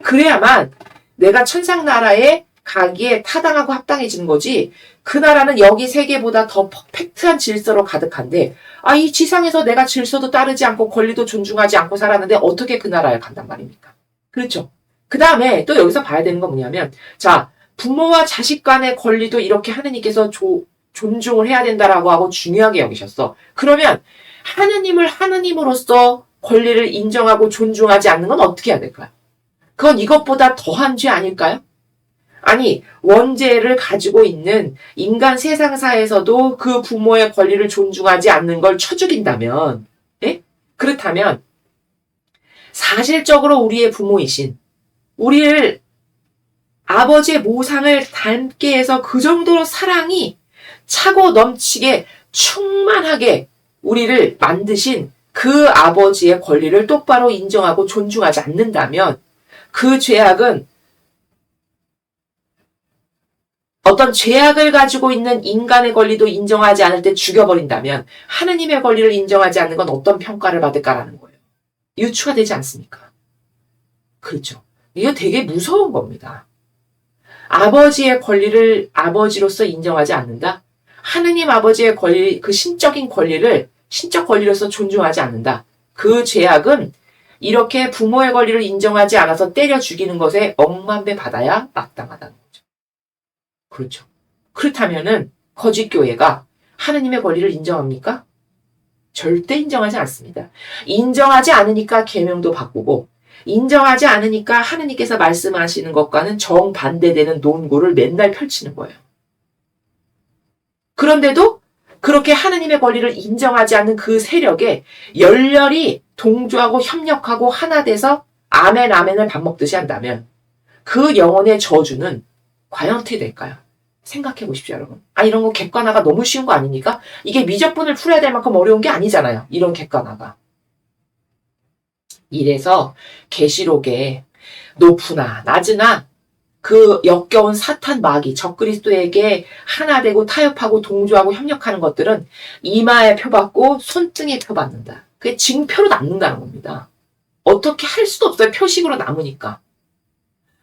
그래야만 내가 천상나라에 가기에 타당하고 합당해지는 거지, 그 나라는 여기 세계보다 더 퍼펙트한 질서로 가득한데, 아, 이 지상에서 내가 질서도 따르지 않고 권리도 존중하지 않고 살았는데 어떻게 그 나라에 간단 말입니까? 그렇죠? 그 다음에 또 여기서 봐야 되는 건 뭐냐면, 자, 부모와 자식 간의 권리도 이렇게 하느님께서 존중을 해야 된다라고 하고 중요하게 여기셨어. 그러면 하느님을 하느님으로서 권리를 인정하고 존중하지 않는 건 어떻게 해야 될까요? 그건 이것보다 더한 죄 아닐까요? 아니, 원죄를 가지고 있는 인간 세상사에서도 그 부모의 권리를 존중하지 않는 걸 쳐 죽인다면, 예? 그렇다면 사실적으로 우리의 부모이신, 우리를 아버지의 모상을 닮게 해서 그 정도로 사랑이 차고 넘치게 충만하게 우리를 만드신 그 아버지의 권리를 똑바로 인정하고 존중하지 않는다면 그 죄악은 어떤 죄악을 가지고 있는 인간의 권리도 인정하지 않을 때 죽여버린다면 하느님의 권리를 인정하지 않는 건 어떤 평가를 받을까라는 거예요. 유추가 되지 않습니까? 그렇죠. 이거 되게 무서운 겁니다. 아버지의 권리를 아버지로서 인정하지 않는다? 하느님 아버지의 권리, 그 신적인 권리를 신적 권리로서 존중하지 않는다. 그 죄악은 이렇게 부모의 권리를 인정하지 않아서 때려 죽이는 것에 억만배 받아야 마땅하다는 거죠. 그렇죠. 그렇다면은 거짓 교회가 하느님의 권리를 인정합니까? 절대 인정하지 않습니다. 인정하지 않으니까 계명도 바꾸고 인정하지 않으니까 하느님께서 말씀하시는 것과는 정반대되는 논고를 맨날 펼치는 거예요. 그런데도 그렇게 하느님의 권리를 인정하지 않는 그 세력에 열렬히 동조하고 협력하고 하나 돼서 아멘 아멘을 밥 먹듯이 한다면 그 영혼의 저주는 과연 어떻게 될까요? 생각해 보십시오, 여러분. 아, 이런 거 객관화가 너무 쉬운 거 아닙니까? 이게 미적분을 풀어야 될 만큼 어려운 게 아니잖아요. 이런 객관화가. 이래서 계시록에 높으나 낮으나 그 역겨운 사탄 마귀 적그리스도에게 하나 되고 타협하고 동조하고 협력하는 것들은 이마에 표받고 손등에 표받는다. 그게 징표로 남는다는 겁니다. 어떻게 할 수도 없어요. 표식으로 남으니까.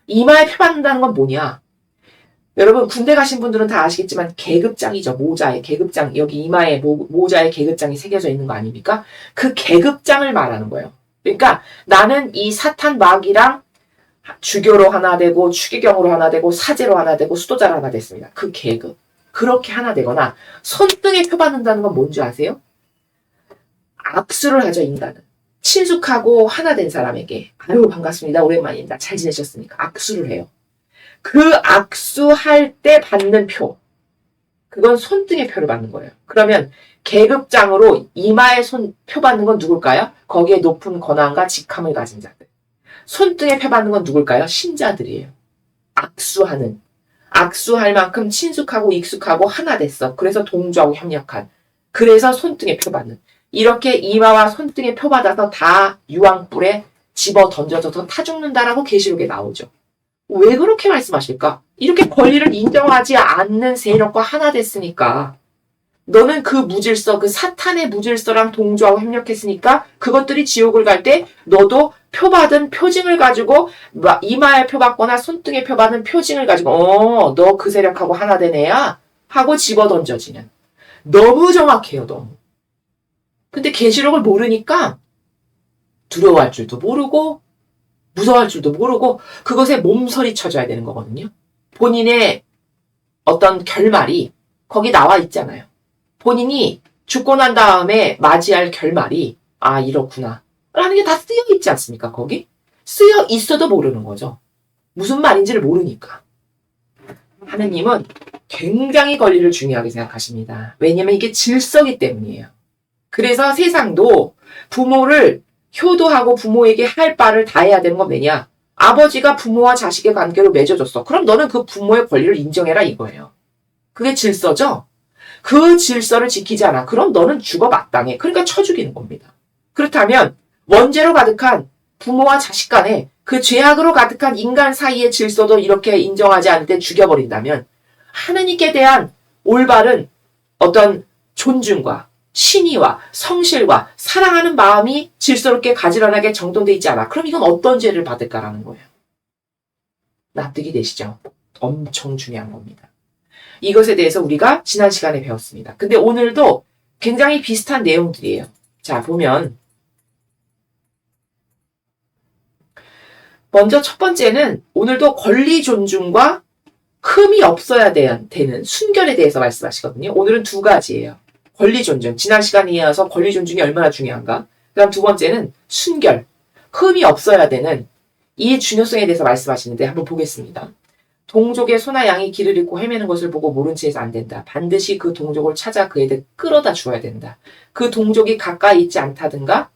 이마에 표받는다는 건 뭐냐? 여러분 군대 가신 분들은 다 아시겠지만 계급장이죠. 모자에 계급장, 여기 이마에 모자에 계급장이 새겨져 있는 거 아닙니까? 그 계급장을 말하는 거예요. 그러니까 나는 이 사탄 마귀랑 주교로 하나 되고 추기경으로 하나 되고 사제로 하나 되고 수도자로 하나 됐습니다. 그 계급. 그렇게 하나 되거나 손등에 표받는다는 건 뭔지 아세요? 악수를 하죠, 인간은. 친숙하고 하나 된 사람에게 아유 반갑습니다. 오랜만입니다. 잘 지내셨습니까? 악수를 해요. 그 악수할 때 받는 표. 그건 손등에 표를 받는 거예요. 그러면 계급장으로 이마에 표 받는 건 누굴까요? 거기에 높은 권한과 직함을 가진 자들. 손등에 표 받는 건 누굴까요? 신자들이에요. 악수할 만큼 친숙하고 익숙하고 하나 됐어. 그래서 동조하고 협력한. 그래서 손등에 표 받는. 이렇게 이마와 손등에 표 받아서 다 유황불에 집어 던져서 타 죽는다라고 계시록에 나오죠. 왜 그렇게 말씀하실까? 이렇게 권리를 인정하지 않는 세력과 하나 됐으니까 너는 그 무질서, 그 사탄의 무질서랑 동조하고 협력했으니까 그것들이 지옥을 갈 때 너도 표받은 표징을 가지고 이마에 표받거나 손등에 표받은 표징을 가지고 너 그 세력하고 하나 된 애야? 하고 집어 던져지는. 너무 정확해요. 너무. 근데 계시록을 모르니까 두려워할 줄도 모르고 무서워할 줄도 모르고 그것에 몸서리 쳐줘야 되는 거거든요. 본인의 어떤 결말이 거기 나와 있잖아요. 본인이 죽고 난 다음에 맞이할 결말이 이렇구나 라는 게 다 쓰여 있지 않습니까? 거기 쓰여 있어도 모르는 거죠. 무슨 말인지를 모르니까. 하느님은 굉장히 권리를 중요하게 생각하십니다. 왜냐면 이게 질서기 때문이에요. 그래서 세상도 부모를 효도하고 부모에게 할 바를 다 해야 되는 건 왜냐? 아버지가 부모와 자식의 관계로 맺어줬어. 그럼 너는 그 부모의 권리를 인정해라 이거예요. 그게 질서죠? 그 질서를 지키지 않아. 그럼 너는 죽어 마땅해. 그러니까 쳐 죽이는 겁니다. 그렇다면 원죄로 가득한 부모와 자식 간에 그 죄악으로 가득한 인간 사이의 질서도 이렇게 인정하지 않을 때 죽여버린다면 하느님께 대한 올바른 어떤 존중과 신의와 성실과 사랑하는 마음이 질서롭게 가지런하게 정돈되어 있지 않아. 그럼 이건 어떤 죄를 받을까라는 거예요. 납득이 되시죠? 엄청 중요한 겁니다. 이것에 대해서 우리가 지난 시간에 배웠습니다. 근데 오늘도 굉장히 비슷한 내용들이에요. 자, 보면 먼저 첫 번째는 오늘도 권리 존중과 흠이 없어야 되는 순결에 대해서 말씀하시거든요. 오늘은 두 가지예요. 권리 존중. 지난 시간에 이어서 권리 존중이 얼마나 중요한가. 그 다음 두 번째는 순결. 흠이 없어야 되는 이 중요성에 대해서 말씀하시는데 한번 보겠습니다. 동족의 소나 양이 길을 잃고 헤매는 것을 보고 모른 채 해서 안 된다. 반드시 그 동족을 찾아 그 애들 끌어다 주어야 된다. 그 동족이 가까이 있지 않다든가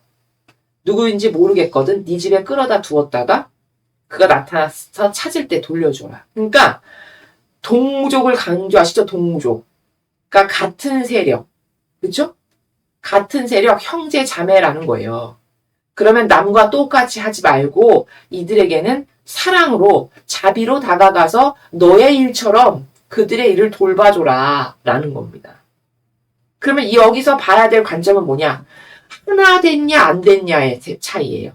누구인지 모르겠거든. 네 집에 끌어다 두었다가 그가 나타나서 찾을 때 돌려줘라. 그러니까 동족을 강조하시죠. 동족. 그러니까 같은 세력. 그렇죠? 같은 세력, 형제, 자매라는 거예요. 그러면 남과 똑같이 하지 말고 이들에게는 사랑으로 자비로 다가가서 너의 일처럼 그들의 일을 돌봐줘라 라는 겁니다. 그러면 여기서 봐야 될 관점은 뭐냐? 하나 됐냐 안 됐냐의 차이예요.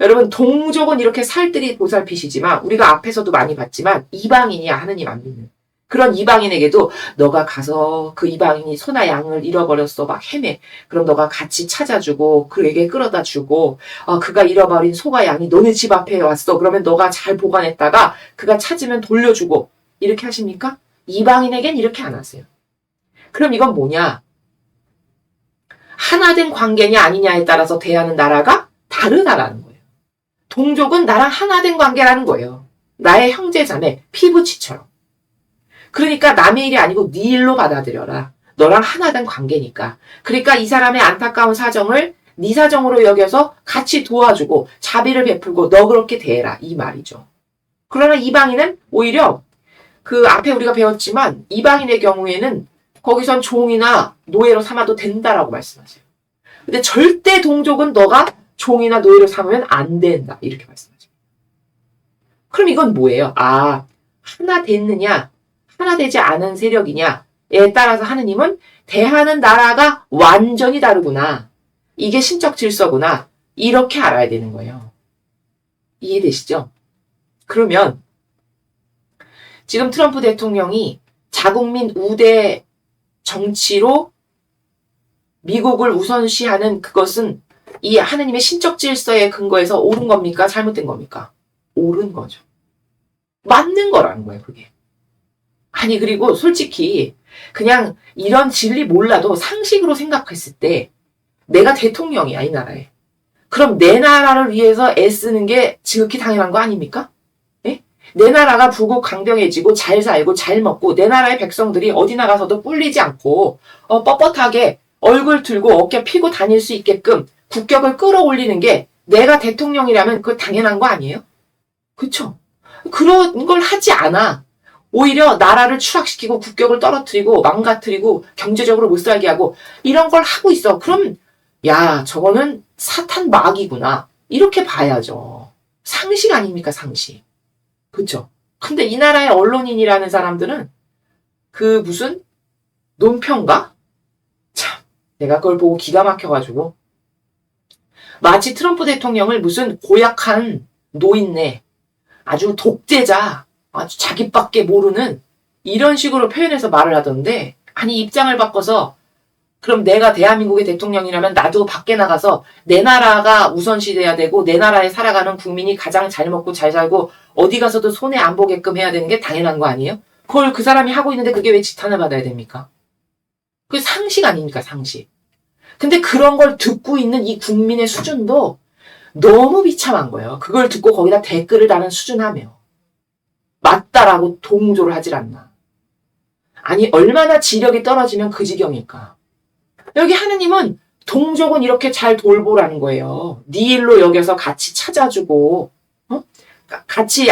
여러분 동족은 이렇게 살뜰히 보살피시지만 우리가 앞에서도 많이 봤지만 이방인이야 하느님 안 믿는 그런 이방인에게도 너가 가서 그 이방인이 소나 양을 잃어버렸어 막 헤매. 그럼 너가 같이 찾아주고 그에게 끌어다 주고 그가 잃어버린 소가 양이 너네 집 앞에 왔어. 그러면 너가 잘 보관했다가 그가 찾으면 돌려주고 이렇게 하십니까? 이방인에겐 이렇게 안 하세요. 그럼 이건 뭐냐? 하나 된 관계냐 아니냐에 따라서 대하는 나라가 다르다라는 거예요. 동족은 나랑 하나 된 관계라는 거예요. 나의 형제 자매 피부치처럼. 그러니까 남의 일이 아니고 네 일로 받아들여라. 너랑 하나 된 관계니까. 그러니까 이 사람의 안타까운 사정을 네 사정으로 여겨서 같이 도와주고 자비를 베풀고 너 그렇게 대해라. 이 말이죠. 그러나 이방인은 오히려 그 앞에 우리가 배웠지만 이방인의 경우에는 거기선 종이나 노예로 삼아도 된다라고 말씀하세요. 근데 절대 동족은 너가 종이나 노예로 삼으면 안 된다. 이렇게 말씀하죠. 그럼 이건 뭐예요? 하나 됐느냐? 하나 되지 않은 세력이냐에 따라서 하느님은 대하는 나라가 완전히 다르구나. 이게 신적 질서구나. 이렇게 알아야 되는 거예요. 이해되시죠? 그러면 지금 트럼프 대통령이 자국민 우대 정치로 미국을 우선시하는 그것은 이 하느님의 신적 질서에 근거해서 옳은 겁니까? 잘못된 겁니까? 옳은 거죠. 맞는 거라는 거예요, 그게. 아니 그리고 솔직히 그냥 이런 진리 몰라도 상식으로 생각했을 때 내가 대통령이야 이 나라에. 그럼 내 나라를 위해서 애쓰는 게 지극히 당연한 거 아닙니까? 예? 내 나라가 부국 강경해지고 잘 살고 잘 먹고 내 나라의 백성들이 어디 나가서도 뿔리지 않고 뻣뻣하게 얼굴 들고 어깨 피고 다닐 수 있게끔 국격을 끌어올리는 게 내가 대통령이라면 그거 당연한 거 아니에요? 그쵸? 그런 걸 하지 않아. 오히려 나라를 추락시키고 국격을 떨어뜨리고 망가뜨리고 경제적으로 못 살게 하고 이런 걸 하고 있어. 그럼 야 저거는 사탄 마귀구나. 이렇게 봐야죠. 상식 아닙니까 상식. 그쵸? 근데 이 나라의 언론인이라는 사람들은 그 무슨 논평가? 내가 그걸 보고 기가 막혀가지고 마치 트럼프 대통령을 무슨 고약한 노인네, 아주 독재자, 아주 자기밖에 모르는 이런 식으로 표현해서 말을 하던데, 아니 입장을 바꿔서 그럼 내가 대한민국의 대통령이라면 나도 밖에 나가서 내 나라가 우선시돼야 되고 내 나라에 살아가는 국민이 가장 잘 먹고 잘 살고 어디 가서도 손해 안 보게끔 해야 되는 게 당연한 거 아니에요? 그걸 그 사람이 하고 있는데 그게 왜 지탄을 받아야 됩니까? 그게 상식 아닙니까, 상식. 근데 그런 걸 듣고 있는 이 국민의 수준도 너무 비참한 거예요. 그걸 듣고 거기다 댓글을 다는 수준하며 맞다라고 동조를 하질 않나. 아니 얼마나 지력이 떨어지면 그 지경일까. 여기 하느님은 동족은 이렇게 잘 돌보라는 거예요. 네 일로 여겨서 같이 찾아주고 같이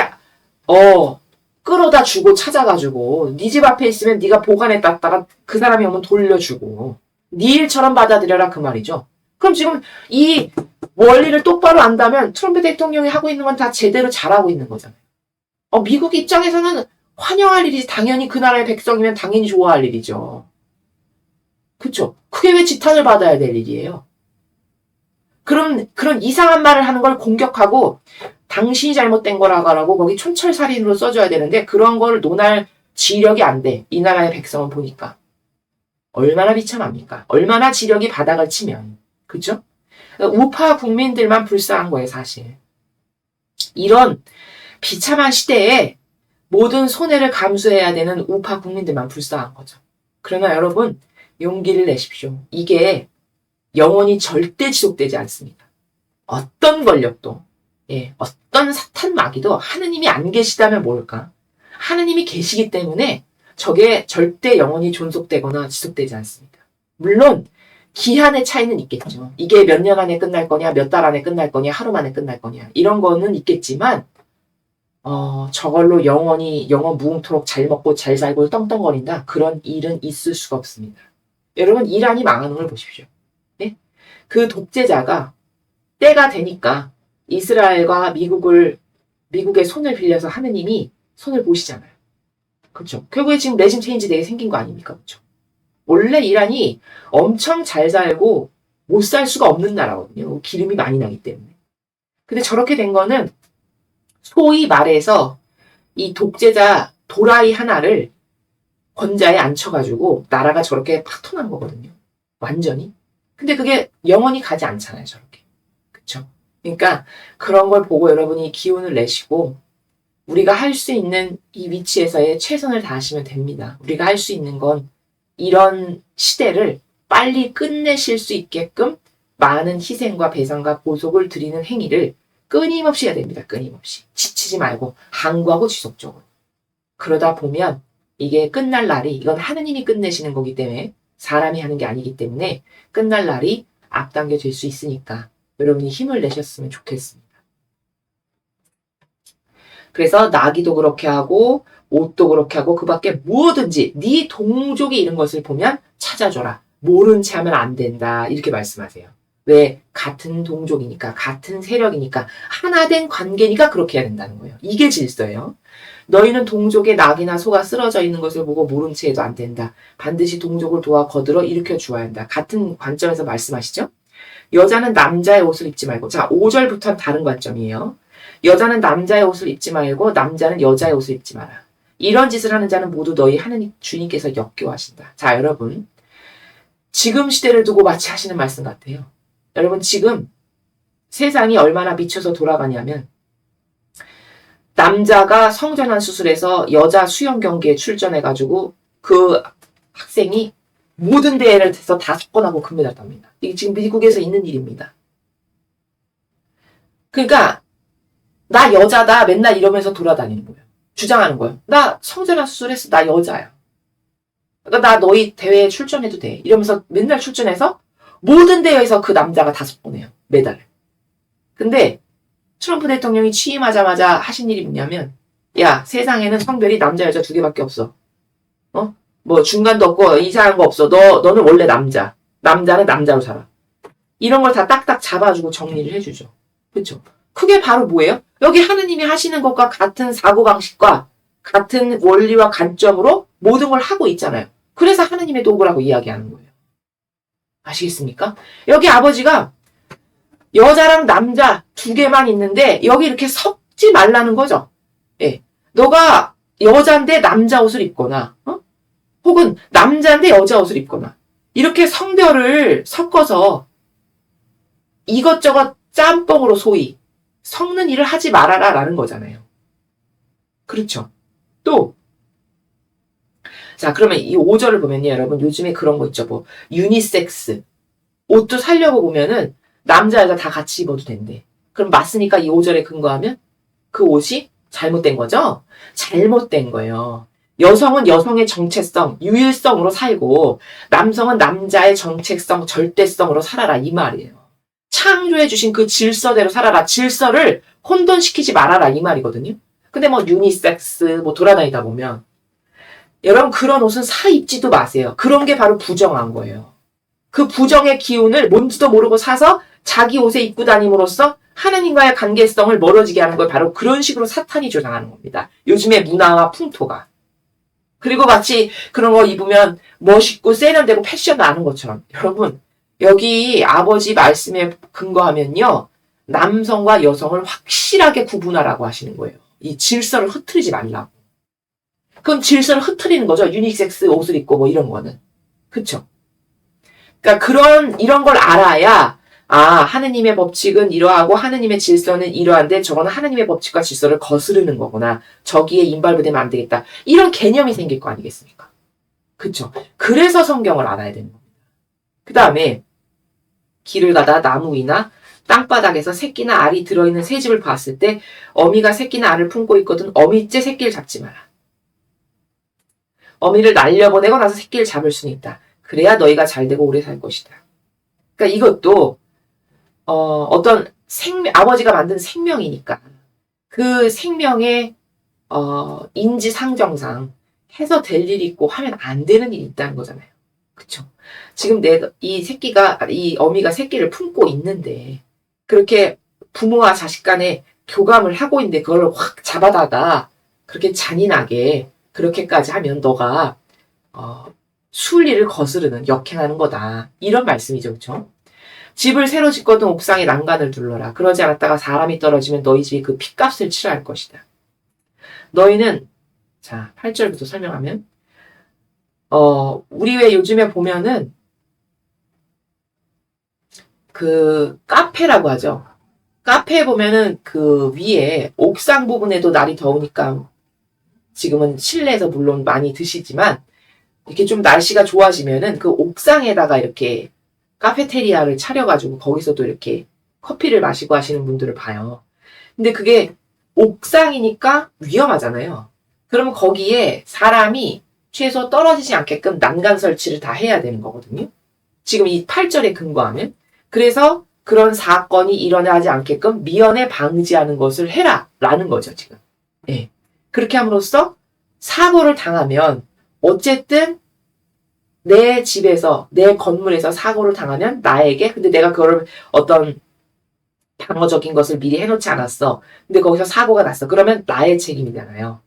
끌어다 주고 찾아가지고 네 집 앞에 있으면 네가 보관해 놨다가 그 사람이 오면 돌려주고 네 일처럼 받아들여라 그 말이죠. 그럼 지금 이 원리를 똑바로 안다면 트럼프 대통령이 하고 있는 건 다 제대로 잘하고 있는 거잖아요. 미국 입장에서는 환영할 일이지. 당연히 그 나라의 백성이면 당연히 좋아할 일이죠. 그쵸? 그게 왜 지탄을 받아야 될 일이에요? 그런 이상한 말을 하는 걸 공격하고 당신이 잘못된 거라고 거기 촌철살인으로 써줘야 되는데 그런 걸 논할 지력이 안 돼. 이 나라의 백성은 보니까. 얼마나 비참합니까? 얼마나 지력이 바닥을 치면. 그쵸? 우파 국민들만 불쌍한 거예요, 사실. 이런 비참한 시대에 모든 손해를 감수해야 되는 우파 국민들만 불쌍한 거죠. 그러나 여러분, 용기를 내십시오. 이게 영원히 절대 지속되지 않습니다. 어떤 권력도, 어떤 사탄 마귀도 하느님이 안 계시다면 뭘까? 하느님이 계시기 때문에 저게 절대 영원히 존속되거나 지속되지 않습니다. 물론 기한의 차이는 있겠죠. 이게 몇 년 안에 끝날 거냐, 몇 달 안에 끝날 거냐, 하루 만에 끝날 거냐 이런 거는 있겠지만 저걸로 영원히 영원 무궁토록 잘 먹고 잘 살고 떵떵거린다? 그런 일은 있을 수가 없습니다. 여러분 이란이 망하는 걸 보십시오. 네? 그 독재자가 때가 되니까 이스라엘과 미국의 손을 빌려서 하느님이 손을 보시잖아요. 그렇죠? 결국에 지금 레짐 체인지 되게 생긴 거 아닙니까? 그렇죠? 원래 이란이 엄청 잘 살고 못 살 수가 없는 나라거든요. 기름이 많이 나기 때문에. 근데 저렇게 된 거는 소위 말해서 이 독재자 도라이 하나를 권좌에 앉혀가지고 나라가 저렇게 파토난 거거든요. 완전히. 근데 그게 영원히 가지 않잖아요. 저렇게. 그쵸? 그러니까 그런 걸 보고 여러분이 기운을 내시고 우리가 할 수 있는 이 위치에서의 최선을 다하시면 됩니다. 우리가 할 수 있는 건 이런 시대를 빨리 끝내실 수 있게끔 많은 희생과 배상과 보속을 드리는 행위를 끊임없이 해야 됩니다. 끊임없이. 지치지 말고 항구하고 지속적으로. 그러다 보면 이게 끝날 날이 이건 하느님이 끝내시는 거기 때문에 사람이 하는 게 아니기 때문에 끝날 날이 앞당겨질 수 있으니까 여러분이 힘을 내셨으면 좋겠습니다. 그래서 나기도 그렇게 하고 옷도 그렇게 하고 그 밖에 무엇든지 네 동족이 이런 것을 보면 찾아줘라. 모른 채 하면 안 된다. 이렇게 말씀하세요. 왜? 같은 동족이니까 같은 세력이니까 하나 된 관계니까 그렇게 해야 된다는 거예요. 이게 질서예요. 너희는 동족의 낙이나 소가 쓰러져 있는 것을 보고 모른 채 해도 안 된다. 반드시 동족을 도와 거들어 일으켜 주어야 한다. 같은 관점에서 말씀하시죠. 여자는 남자의 옷을 입지 말고 자 5절부터는 다른 관점이에요. 여자는 남자의 옷을 입지 말고 남자는 여자의 옷을 입지 마라. 이런 짓을 하는 자는 모두 너희 하느님 주님께서 역겨워하신다. 자 여러분 지금 시대를 두고 마치 하시는 말씀 같아요. 여러분 지금 세상이 얼마나 미쳐서 돌아가냐면 남자가 성전환 수술해서 여자 수영 경기에 출전해가지고 그 학생이 모든 대회를 해서 다 석권하고 금메달 땁니다. 이게 지금 미국에서 있는 일입니다. 그러니까 나 여자다 맨날 이러면서 돌아다니는 거예요. 주장하는 거예요. 나 성전환 수술했어. 나 여자야. 그러니까 나 너희 대회에 출전해도 돼. 이러면서 맨날 출전해서 모든 대회에서 그 남자가 다 석권해요. 메달을. 근데 트럼프 대통령이 취임하자마자 하신 일이 뭐냐면 야 세상에는 성별이 남자 여자 두 개밖에 없어. 뭐 중간도 없고 이상한 거 없어. 너는 원래 남자. 남자는 남자로 살아. 이런 걸 다 딱딱 잡아주고 정리를 해주죠. 그렇죠? 그게 바로 뭐예요? 여기 하느님이 하시는 것과 같은 사고방식과 같은 원리와 관점으로 모든 걸 하고 있잖아요. 그래서 하느님의 도구라고 이야기하는 거예요. 아시겠습니까? 여기 아버지가 여자랑 남자 두 개만 있는데 여기 이렇게 섞지 말라는 거죠. 예. 너가 여자인데 남자 옷을 입거나, 혹은 남자인데 여자 옷을 입거나, 이렇게 성별을 섞어서 이것저것 짬뽕으로 소위 섞는 일을 하지 말아라 라는 거잖아요. 그렇죠. 또, 자, 그러면 이 5절을 보면요, 여러분, 요즘에 그런 거 있죠. 뭐, 유니섹스. 옷도 사려고 보면은, 남자, 여자 다 같이 입어도 된대. 그럼 맞으니까 이 5절에 근거하면 그 옷이 잘못된 거죠? 잘못된 거예요. 여성은 여성의 정체성, 유일성으로 살고, 남성은 남자의 정체성, 절대성으로 살아라. 이 말이에요. 창조해주신 그 질서대로 살아라. 질서를 혼돈시키지 말아라. 이 말이거든요. 근데 뭐, 유니섹스, 뭐, 돌아다니다 보면, 여러분 그런 옷은 사 입지도 마세요. 그런 게 바로 부정한 거예요. 그 부정의 기운을 뭔지도 모르고 사서 자기 옷에 입고 다님으로써 하느님과의 관계성을 멀어지게 하는 걸 바로 그런 식으로 사탄이 조장하는 겁니다. 요즘의 문화와 풍토가. 그리고 마치 그런 거 입으면 멋있고 세련되고 패션 나는 것처럼. 여러분 여기 아버지 말씀에 근거하면요. 남성과 여성을 확실하게 구분하라고 하시는 거예요. 이 질서를 흐트리지 말라고. 그건 질서를 흐트리는 거죠. 유니섹스 옷을 입고 뭐 이런 거는. 그쵸? 그러니까 이런 걸 알아야, 하느님의 법칙은 이러하고 하느님의 질서는 이러한데 저거는 하느님의 법칙과 질서를 거스르는 거구나. 저기에 인발부되면 안 되겠다. 이런 개념이 생길 거 아니겠습니까? 그쵸? 그래서 성경을 알아야 되는 겁니다. 그 다음에 길을 가다 나무 위나 땅바닥에서 새끼나 알이 들어있는 새집을 봤을 때 어미가 새끼나 알을 품고 있거든 어미째 새끼를 잡지 마라. 어미를 날려보내고 나서 새끼를 잡을 수는 있다. 그래야 너희가 잘되고 오래 살 것이다. 그러니까 이것도 어떤 아버지가 만든 생명이니까 그 생명의 인지상정상 해서 될 일이 있고 하면 안 되는 일이 있다는 거잖아요. 그쵸? 지금 이 어미가 새끼를 품고 있는데 그렇게 부모와 자식 간에 교감을 하고 있는데 그걸 확 잡아다가 그렇게 잔인하게 그렇게까지 하면 너가 순리를 거스르는 역행하는 거다. 이런 말씀이죠. 그렇죠? 집을 새로 짓거든 옥상에 난간을 둘러라. 그러지 않았다가 사람이 떨어지면 너희 집이 그 핏값을 치러야 할 것이다. 너희는 자 8절부터 설명하면 우리 왜 요즘에 보면은 그 카페라고 하죠. 카페에 보면은 그 위에 옥상 부분에도 날이 더우니까 지금은 실내에서 물론 많이 드시지만 이렇게 좀 날씨가 좋아지면은 그 옥상에다가 이렇게 카페테리아를 차려가지고 거기서도 이렇게 커피를 마시고 하시는 분들을 봐요. 근데 그게 옥상이니까 위험하잖아요. 그러면 거기에 사람이 최소 떨어지지 않게끔 난간 설치를 다 해야 되는 거거든요. 지금 이 8절에 근거하면. 그래서 그런 사건이 일어나지 않게끔 미연에 방지하는 것을 해라. 라는 거죠, 지금. 예. 그렇게 함으로써 사고를 당하면 어쨌든 내 집에서 내 건물에서 사고를 당하면 나에게 근데 내가 그걸 어떤 방어적인 것을 미리 해놓지 않았어. 근데 거기서 사고가 났어. 그러면 나의 책임이잖아요.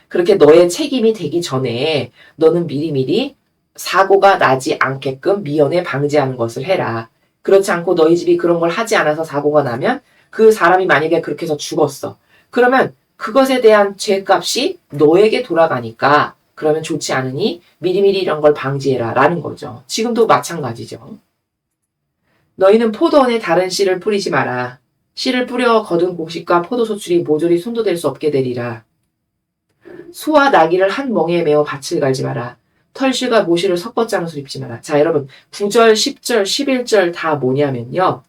그렇게 너의 책임이 되기 전에 너는 미리미리 사고가 나지 않게끔 미연에 방지하는 것을 해라. 그렇지 않고 너희 집이 그런 걸 하지 않아서 사고가 나면 그 사람이 만약에 그렇게 해서 죽었어. 그러면 그것에 대한 죄값이 너에게 돌아가니까 그러면 좋지 않으니 미리미리 이런 걸 방지해라 라는 거죠. 지금도 마찬가지죠. 너희는 포도원에 다른 씨를 뿌리지 마라. 씨를 뿌려 거둔 곡식과 포도 소출이 모조리 손도 댈 수 없게 되리라. 소와 나귀를 한 멍에에 메어 밭을 갈지 마라. 털실과 모시를 섞었지 않은 옷을 입지 마라. 자 여러분 9절, 10절, 11절 다 뭐냐면요.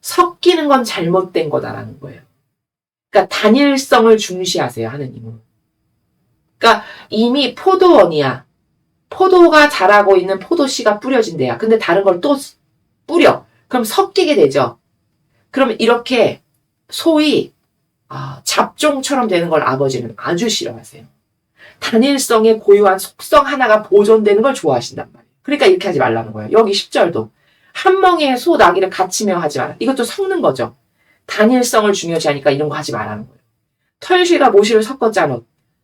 섞이는 건 잘못된 거다라는 거예요. 그러니까 단일성을 중시하세요. 하느님은. 그러니까 이미 포도원이야. 포도가 자라고 있는 포도씨가 뿌려진 데야. 근데 다른 걸 또 뿌려. 그럼 섞이게 되죠. 그럼 이렇게 소위 잡종처럼 되는 걸 아버지는 아주 싫어하세요. 단일성의 고유한 속성 하나가 보존되는 걸 좋아하신단 말이에요. 그러니까 이렇게 하지 말라는 거예요. 여기 10절도. 한 멍에 소, 나귀를 같이 메어 하지 마라. 이것도 섞는 거죠. 단일성을 중요시하니까 이런 거 하지 말라는 거예요. 털실과 모시를 섞었지 않아.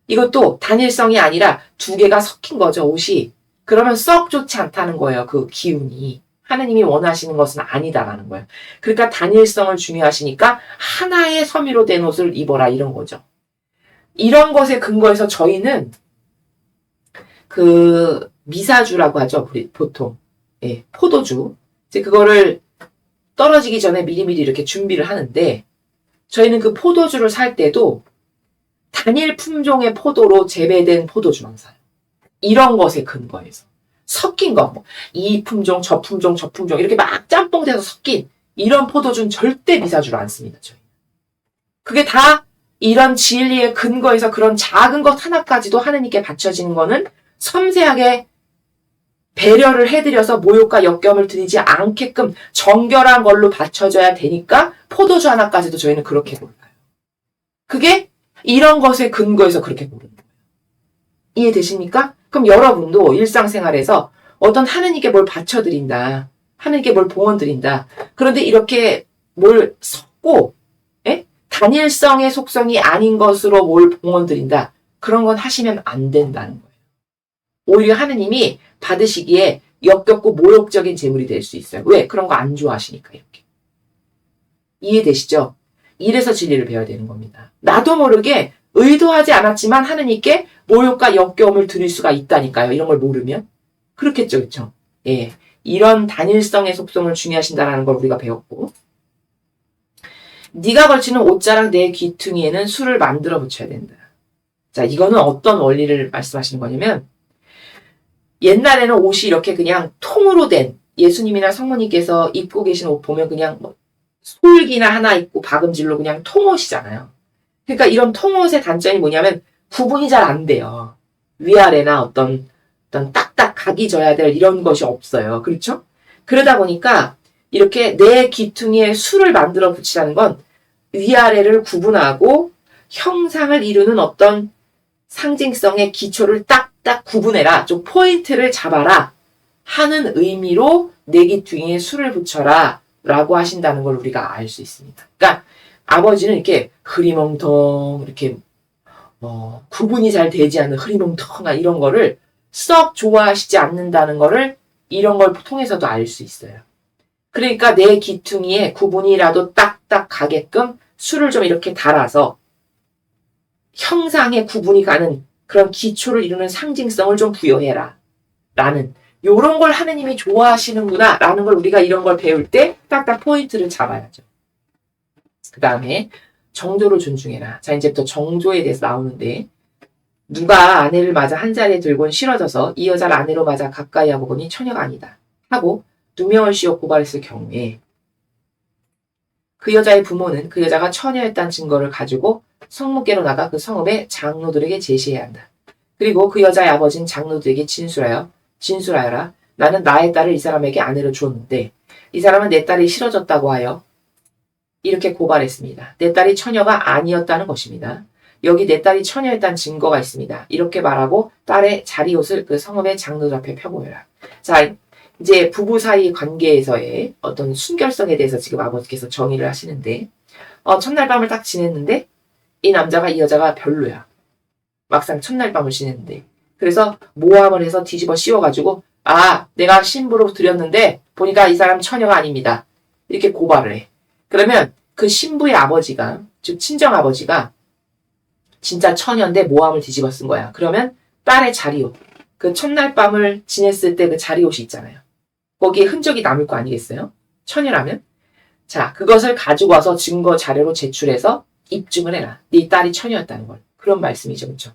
이것도 단일성이 아니라 두 개가 섞인 거죠, 옷이. 그러면 썩 좋지 않다는 거예요, 그 기운이. 하느님이 원하시는 것은 아니다라는 거예요. 그러니까 단일성을 중요하시니까 하나의 섬유로 된 옷을 입어라 이런 거죠. 이런 것에 근거해서 저희는 그 미사주라고 하죠. 우리 보통. 예, 포도주. 이제 그거를 떨어지기 전에 미리미리 이렇게 준비를 하는데 저희는 그 포도주를 살 때도 단일 품종의 포도로 재배된 포도주만 사요. 이런 것에 근거해서. 섞인 거, 뭐, 이 품종, 저 품종, 저 품종, 이렇게 막 짬뽕돼서 섞인 이런 포도주는 절대 미사주로 안 씁니다, 저희. 그게 다 이런 진리의 근거에서 그런 작은 것 하나까지도 하느님께 바쳐지는 거는 섬세하게 배려를 해드려서 모욕과 역경을 드리지 않게끔 정결한 걸로 바쳐져야 되니까 포도주 하나까지도 저희는 그렇게 몰라요. 그게 이런 것에 근거해서 그렇게 모르는 거예요. 이해되십니까? 그럼 여러분도 일상생활에서 어떤 하느님께 뭘 바쳐드린다. 하느님께 뭘 봉헌드린다. 그런데 이렇게 뭘 섞고 단일성의 속성이 아닌 것으로 뭘 봉헌드린다. 그런 건 하시면 안 된다는 거예요. 오히려 하느님이 받으시기에 역겹고 모욕적인 제물이 될 수 있어요. 왜? 그런 거 안 좋아하시니까 이렇게. 이해되시죠? 이래서 진리를 배워야 되는 겁니다. 나도 모르게 의도하지 않았지만 하느님께 모욕과 역겨움을 드릴 수가 있다니까요. 이런 걸 모르면. 그렇겠죠. 그렇죠? 예. 이런 단일성의 속성을 중요하신다는 걸 우리가 배웠고 네가 걸치는 옷자락 내 귀퉁이에는 술을 만들어 붙여야 된다. 자, 이거는 어떤 원리를 말씀하시는 거냐면 옛날에는 옷이 이렇게 그냥 통으로 된 예수님이나 성모님께서 입고 계신 옷 보면 그냥 뭐 솔기나 하나 입고 박음질로 그냥 통옷이잖아요. 그러니까 이런 통옷의 단점이 뭐냐면 구분이 잘 안 돼요. 위아래나 어떤 딱딱 각이 져야 될 이런 것이 없어요. 그렇죠? 그러다 보니까 이렇게 내 귀퉁이에 술을 만들어 붙이라는 건 위아래를 구분하고 형상을 이루는 어떤 상징성의 기초를 딱딱 구분해라. 좀 포인트를 잡아라. 하는 의미로 내 귀퉁이에 술을 붙여라. 라고 하신다는 걸 우리가 알 수 있습니다. 그러니까 아버지는 이렇게 흐리멍텅 이렇게 구분이 잘 되지 않는 흐리멍텅한 이런 거를 썩 좋아하시지 않는다는 거를 이런 걸 통해서도 알 수 있어요. 그러니까 내 귀퉁이에 구분이라도 딱딱 가게끔 술을 좀 이렇게 달아서 형상의 구분이 가는 그런 기초를 이루는 상징성을 좀 부여해라. 라는 요런 걸 하느님이 좋아하시는구나 라는 걸 우리가 이런 걸 배울 때 딱딱 포인트를 잡아야죠. 그 다음에 정조를 존중해라. 자, 이제부터 정조에 대해서 나오는데 누가 아내를 맞아 한 자리에 들고는 싫어져서 이 여자를 아내로 맞아 가까이 하고 보니 처녀가 아니다. 하고 누명을 씌워 고발했을 경우에 그 여자의 부모는 그 여자가 처녀였다는 증거를 가지고 성문께로 나가 그 성읍의 장로들에게 제시해야 한다. 그리고 그 여자의 아버지는 장로들에게 진술하여라. 나는 나의 딸을 이 사람에게 아내로 주었는데 이 사람은 내 딸이 싫어졌다고 하여 이렇게 고발했습니다. 내 딸이 처녀가 아니었다는 것입니다. 여기 내 딸이 처녀였다는 증거가 있습니다. 이렇게 말하고 딸의 자리옷을 그 성읍의 장로들 앞에 펴보여라. 자, 이제 부부 사이 관계에서의 어떤 순결성에 대해서 지금 아버지께서 정의를 하시는데 첫날 밤을 딱 지냈는데 이 남자가 이 여자가 별로야. 막상 첫날 밤을 지냈는데 그래서 모함을 해서 뒤집어 씌워가지고 내가 신부로 드렸는데 보니까 이 사람 처녀가 아닙니다. 이렇게 고발을 해. 그러면 그 신부의 아버지가 즉 친정아버지가 진짜 처녀인데 모함을 뒤집어 쓴 거야. 그러면 딸의 자리옷 그 첫날 밤을 지냈을 때 그 자리옷이 있잖아요. 거기에 흔적이 남을 거 아니겠어요? 처녀라면? 자, 그것을 가지고 와서 증거 자료로 제출해서 입증을 해라. 네 딸이 처녀였다는 걸. 그런 말씀이죠. 그렇죠?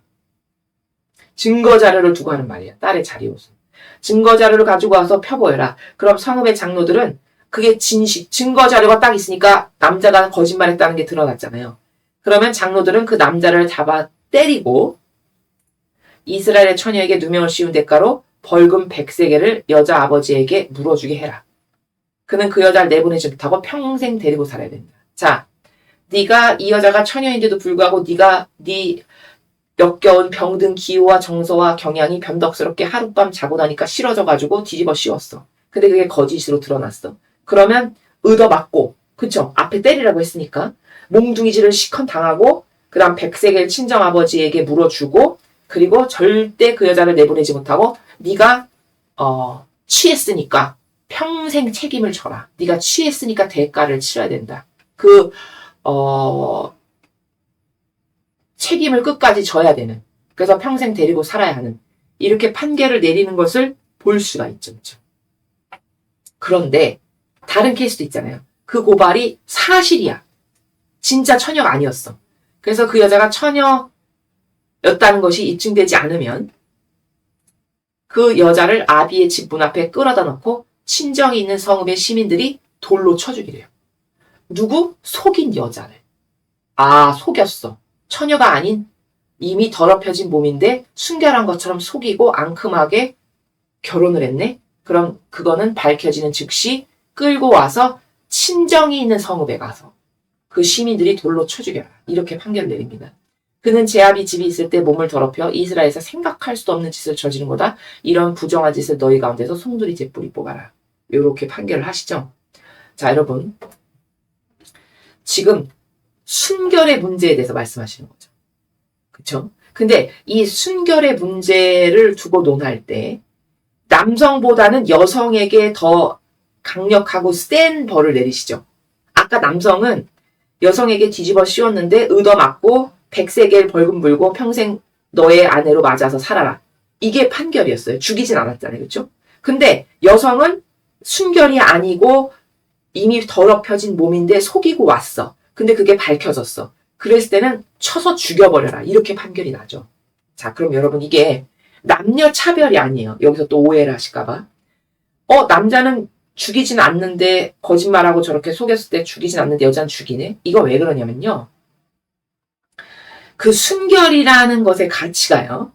증거 자료를 두고 하는 말이야. 딸의 자리옷은. 증거 자료를 가지고 와서 펴보여라. 그럼 성읍의 장로들은 그게 증거 자료가 딱 있으니까 남자가 거짓말했다는 게 드러났잖아요. 그러면 장로들은 그 남자를 잡아 때리고 이스라엘의 처녀에게 누명을 씌운 대가로 벌금 100세겔을 여자 아버지에게 물어주게 해라. 그는 그 여자를 내보내지 못하고 평생 데리고 살아야 된다. 자, 네가 이 여자가 처녀인데도 불구하고 네가 네 역겨운 병든 기호와 정서와 경향이 변덕스럽게 하룻밤 자고 나니까 싫어져가지고 뒤집어 씌웠어. 근데 그게 거짓으로 드러났어. 그러면 얻어맞고, 그쵸? 앞에 때리라고 했으니까 몽둥이질을 시컨 당하고 그 다음 100세겔 친정아버지에게 물어주고 그리고 절대 그 여자를 내보내지 못하고 네가 취했으니까 평생 책임을 져라. 네가 취했으니까 대가를 치러야 된다. 책임을 끝까지 져야 되는. 그래서 평생 데리고 살아야 하는. 이렇게 판결을 내리는 것을 볼 수가 있죠. 그렇죠? 그런데 다른 케이스도 있잖아요. 그 고발이 사실이야. 진짜 처녀가 아니었어. 그래서 그 여자가 처녀였다는 것이 입증되지 않으면 그 여자를 아비의 집 문 앞에 끌어다 놓고 친정이 있는 성읍의 시민들이 돌로 쳐 죽이래요. 누구? 속인 여자를. 아, 속였어. 처녀가 아닌 이미 더럽혀진 몸인데 순결한 것처럼 속이고 앙큼하게 결혼을 했네? 그럼 그거는 밝혀지는 즉시 끌고 와서 친정이 있는 성읍에 가서 그 시민들이 돌로 쳐 죽여라. 이렇게 판결을 내립니다. 그는 제 아비 집이 있을 때 몸을 더럽혀 이스라엘에서 생각할 수도 없는 짓을 저지른 거다. 이런 부정한 짓을 너희 가운데서 송두리 재뿌리 뽑아라. 이렇게 판결을 하시죠. 자, 여러분. 지금 순결의 문제에 대해서 말씀하시는 거죠. 그쵸? 근데 이 순결의 문제를 두고 논할 때 남성보다는 여성에게 더 강력하고 센 벌을 내리시죠. 아까 남성은 여성에게 뒤집어 씌웠는데 얻어맞고 100세겔 벌금 물고 평생 너의 아내로 맞아서 살아라. 이게 판결이었어요. 죽이진 않았잖아요. 그렇죠? 근데 여성은 순결이 아니고 이미 더럽혀진 몸인데 속이고 왔어. 근데 그게 밝혀졌어. 그랬을 때는 쳐서 죽여버려라. 이렇게 판결이 나죠. 자, 그럼 여러분 이게 남녀 차별이 아니에요. 여기서 또 오해를 하실까봐. 남자는 죽이진 않는데 거짓말하고 저렇게 속였을 때 죽이진 않는데 여자는 죽이네? 이거 왜 그러냐면요. 그 순결이라는 것의 가치가요.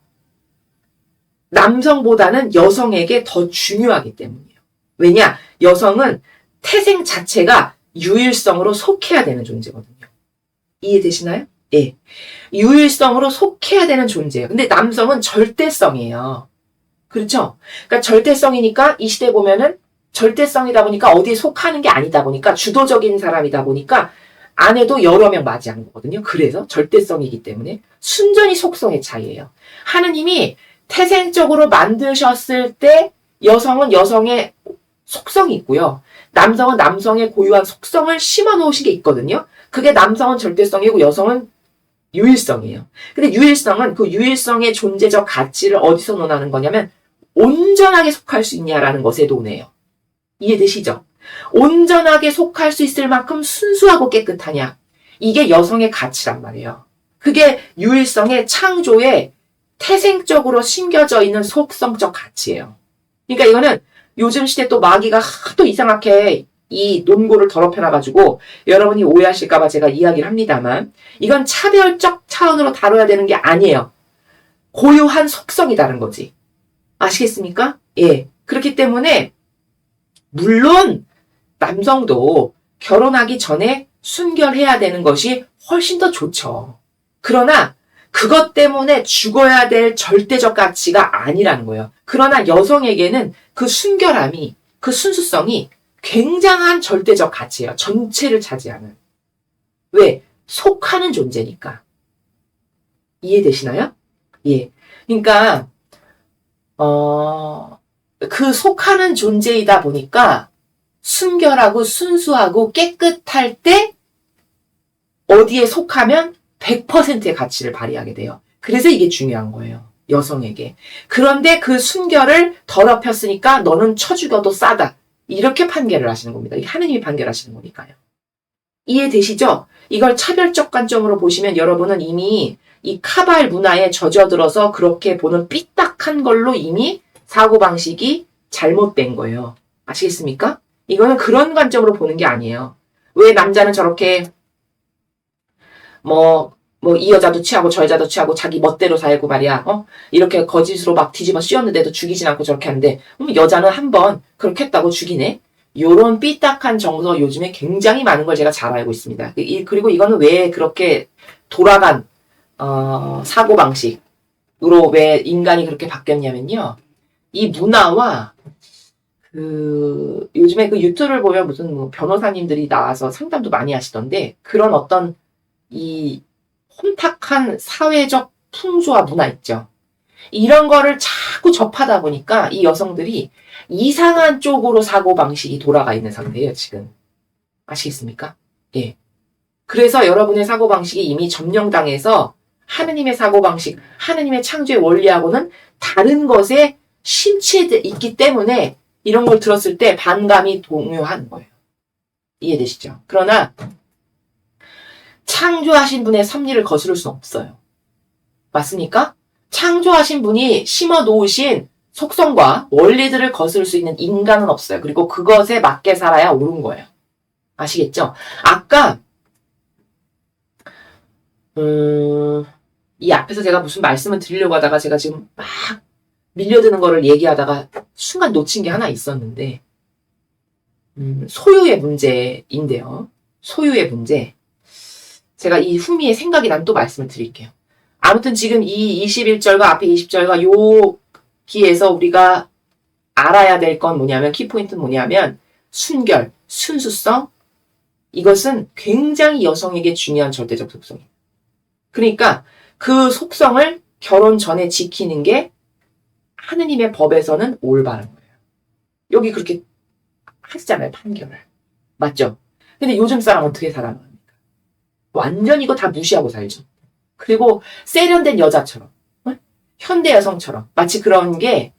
남성보다는 여성에게 더 중요하기 때문이에요. 왜냐? 여성은 태생 자체가 유일성으로 속해야 되는 존재거든요. 이해되시나요? 예. 유일성으로 속해야 되는 존재예요. 근데 남성은 절대성이에요. 그렇죠? 그러니까 절대성이니까 이 시대 보면은 절대성이다 보니까 어디에 속하는 게 아니다 보니까 주도적인 사람이다 보니까 아내도 여러 명 맞이하는 거거든요. 그래서 절대성이기 때문에 순전히 속성의 차이예요. 하느님이 태생적으로 만드셨을 때 여성은 여성의 속성이 있고요. 남성은 남성의 고유한 속성을 심어 놓으신 게 있거든요. 그게 남성은 절대성이고 여성은 유일성이에요. 근데 유일성은 그 유일성의 존재적 가치를 어디서 논하는 거냐면 온전하게 속할 수 있냐라는 것에 논해요. 이해되시죠? 온전하게 속할 수 있을 만큼 순수하고 깨끗하냐. 이게 여성의 가치란 말이에요. 그게 유일성의 창조에 태생적으로 심겨져 있는 속성적 가치예요. 그러니까 이거는 요즘 시대 또 마귀가 하도 이상하게 이 논고를 더럽혀놔가지고 여러분이 오해하실까봐 제가 이야기를 합니다만 이건 차별적 차원으로 다뤄야 되는 게 아니에요. 고유한 속성이 다른 거지. 아시겠습니까? 예. 그렇기 때문에 물론 남성도 결혼하기 전에 순결해야 되는 것이 훨씬 더 좋죠. 그러나 그것 때문에 죽어야 될 절대적 가치가 아니라는 거예요. 그러나 여성에게는 그 순결함이, 그 순수성이 굉장한 절대적 가치예요. 전체를 차지하는. 왜? 속하는 존재니까. 이해되시나요? 예. 그러니까 그 속하는 존재이다 보니까 순결하고 순수하고 깨끗할 때 어디에 속하면 100%의 가치를 발휘하게 돼요. 그래서 이게 중요한 거예요. 여성에게. 그런데 그 순결을 더럽혔으니까 너는 쳐 죽여도 싸다. 이렇게 판결을 하시는 겁니다. 이게 하느님이 판결하시는 거니까요. 이해되시죠? 이걸 차별적 관점으로 보시면 여러분은 이미 이 카발 문화에 젖어들어서 그렇게 보는 삐딱한 걸로 이미 사고방식이 잘못된 거예요. 아시겠습니까? 이거는 그런 관점으로 보는 게 아니에요. 왜 남자는 저렇게 이 여자도 취하고 저 여자도 취하고 자기 멋대로 살고 말이야. 이렇게 거짓으로 막 뒤집어 씌웠는데도 죽이진 않고 저렇게 하는데 여자는 한번 그렇게 했다고 죽이네? 요런 삐딱한 정서 요즘에 굉장히 많은 걸 제가 잘 알고 있습니다. 그리고 이거는 왜 그렇게 돌아간 사고방식으로 왜 인간이 그렇게 바뀌었냐면요. 이 문화와 요즘에 그 유튜브를 보면 무슨 변호사님들이 나와서 상담도 많이 하시던데 그런 어떤 이 혼탁한 사회적 풍조와 문화 있죠. 이런 거를 자꾸 자꾸 접하다 보니까 이 여성들이 이상한 쪽으로 사고방식이 돌아가 있는 상태예요, 지금. 아시겠습니까? 예. 그래서 여러분의 사고방식이 이미 점령당해서 하느님의 사고방식, 하느님의 창조의 원리하고는 다른 것에 심취해 있기 때문에 이런 걸 들었을 때 반감이 동요하는 거예요. 이해되시죠? 그러나 창조하신 분의 섭리를 거스를 수는 없어요. 맞습니까? 창조하신 분이 심어 놓으신 속성과 원리들을 거스를 수 있는 인간은 없어요. 그리고 그것에 맞게 살아야 옳은 거예요. 아시겠죠? 아까 이 앞에서 제가 무슨 말씀을 드리려고 하다가 제가 지금 막 밀려드는 거를 얘기하다가 순간 놓친 게 하나 있었는데 소유의 문제인데요. 소유의 문제. 제가 이 흥미의 생각이 난 또 말씀을 드릴게요. 아무튼 지금 이 21절과 앞에 20절과 여기에서 우리가 알아야 될 건 뭐냐면 키포인트는 뭐냐면 순결, 순수성 이것은 굉장히 여성에게 중요한 절대적 속성이에요. 그러니까 그 속성을 결혼 전에 지키는 게 하느님의 법에서는 올바른 거예요. 여기 그렇게 하시잖아요, 판결을. 맞죠? 근데 요즘 사람 어떻게 살아갑니까? 완전 이거 다 무시하고 살죠. 그리고 세련된 여자처럼, 현대 여성처럼 마치 그런 게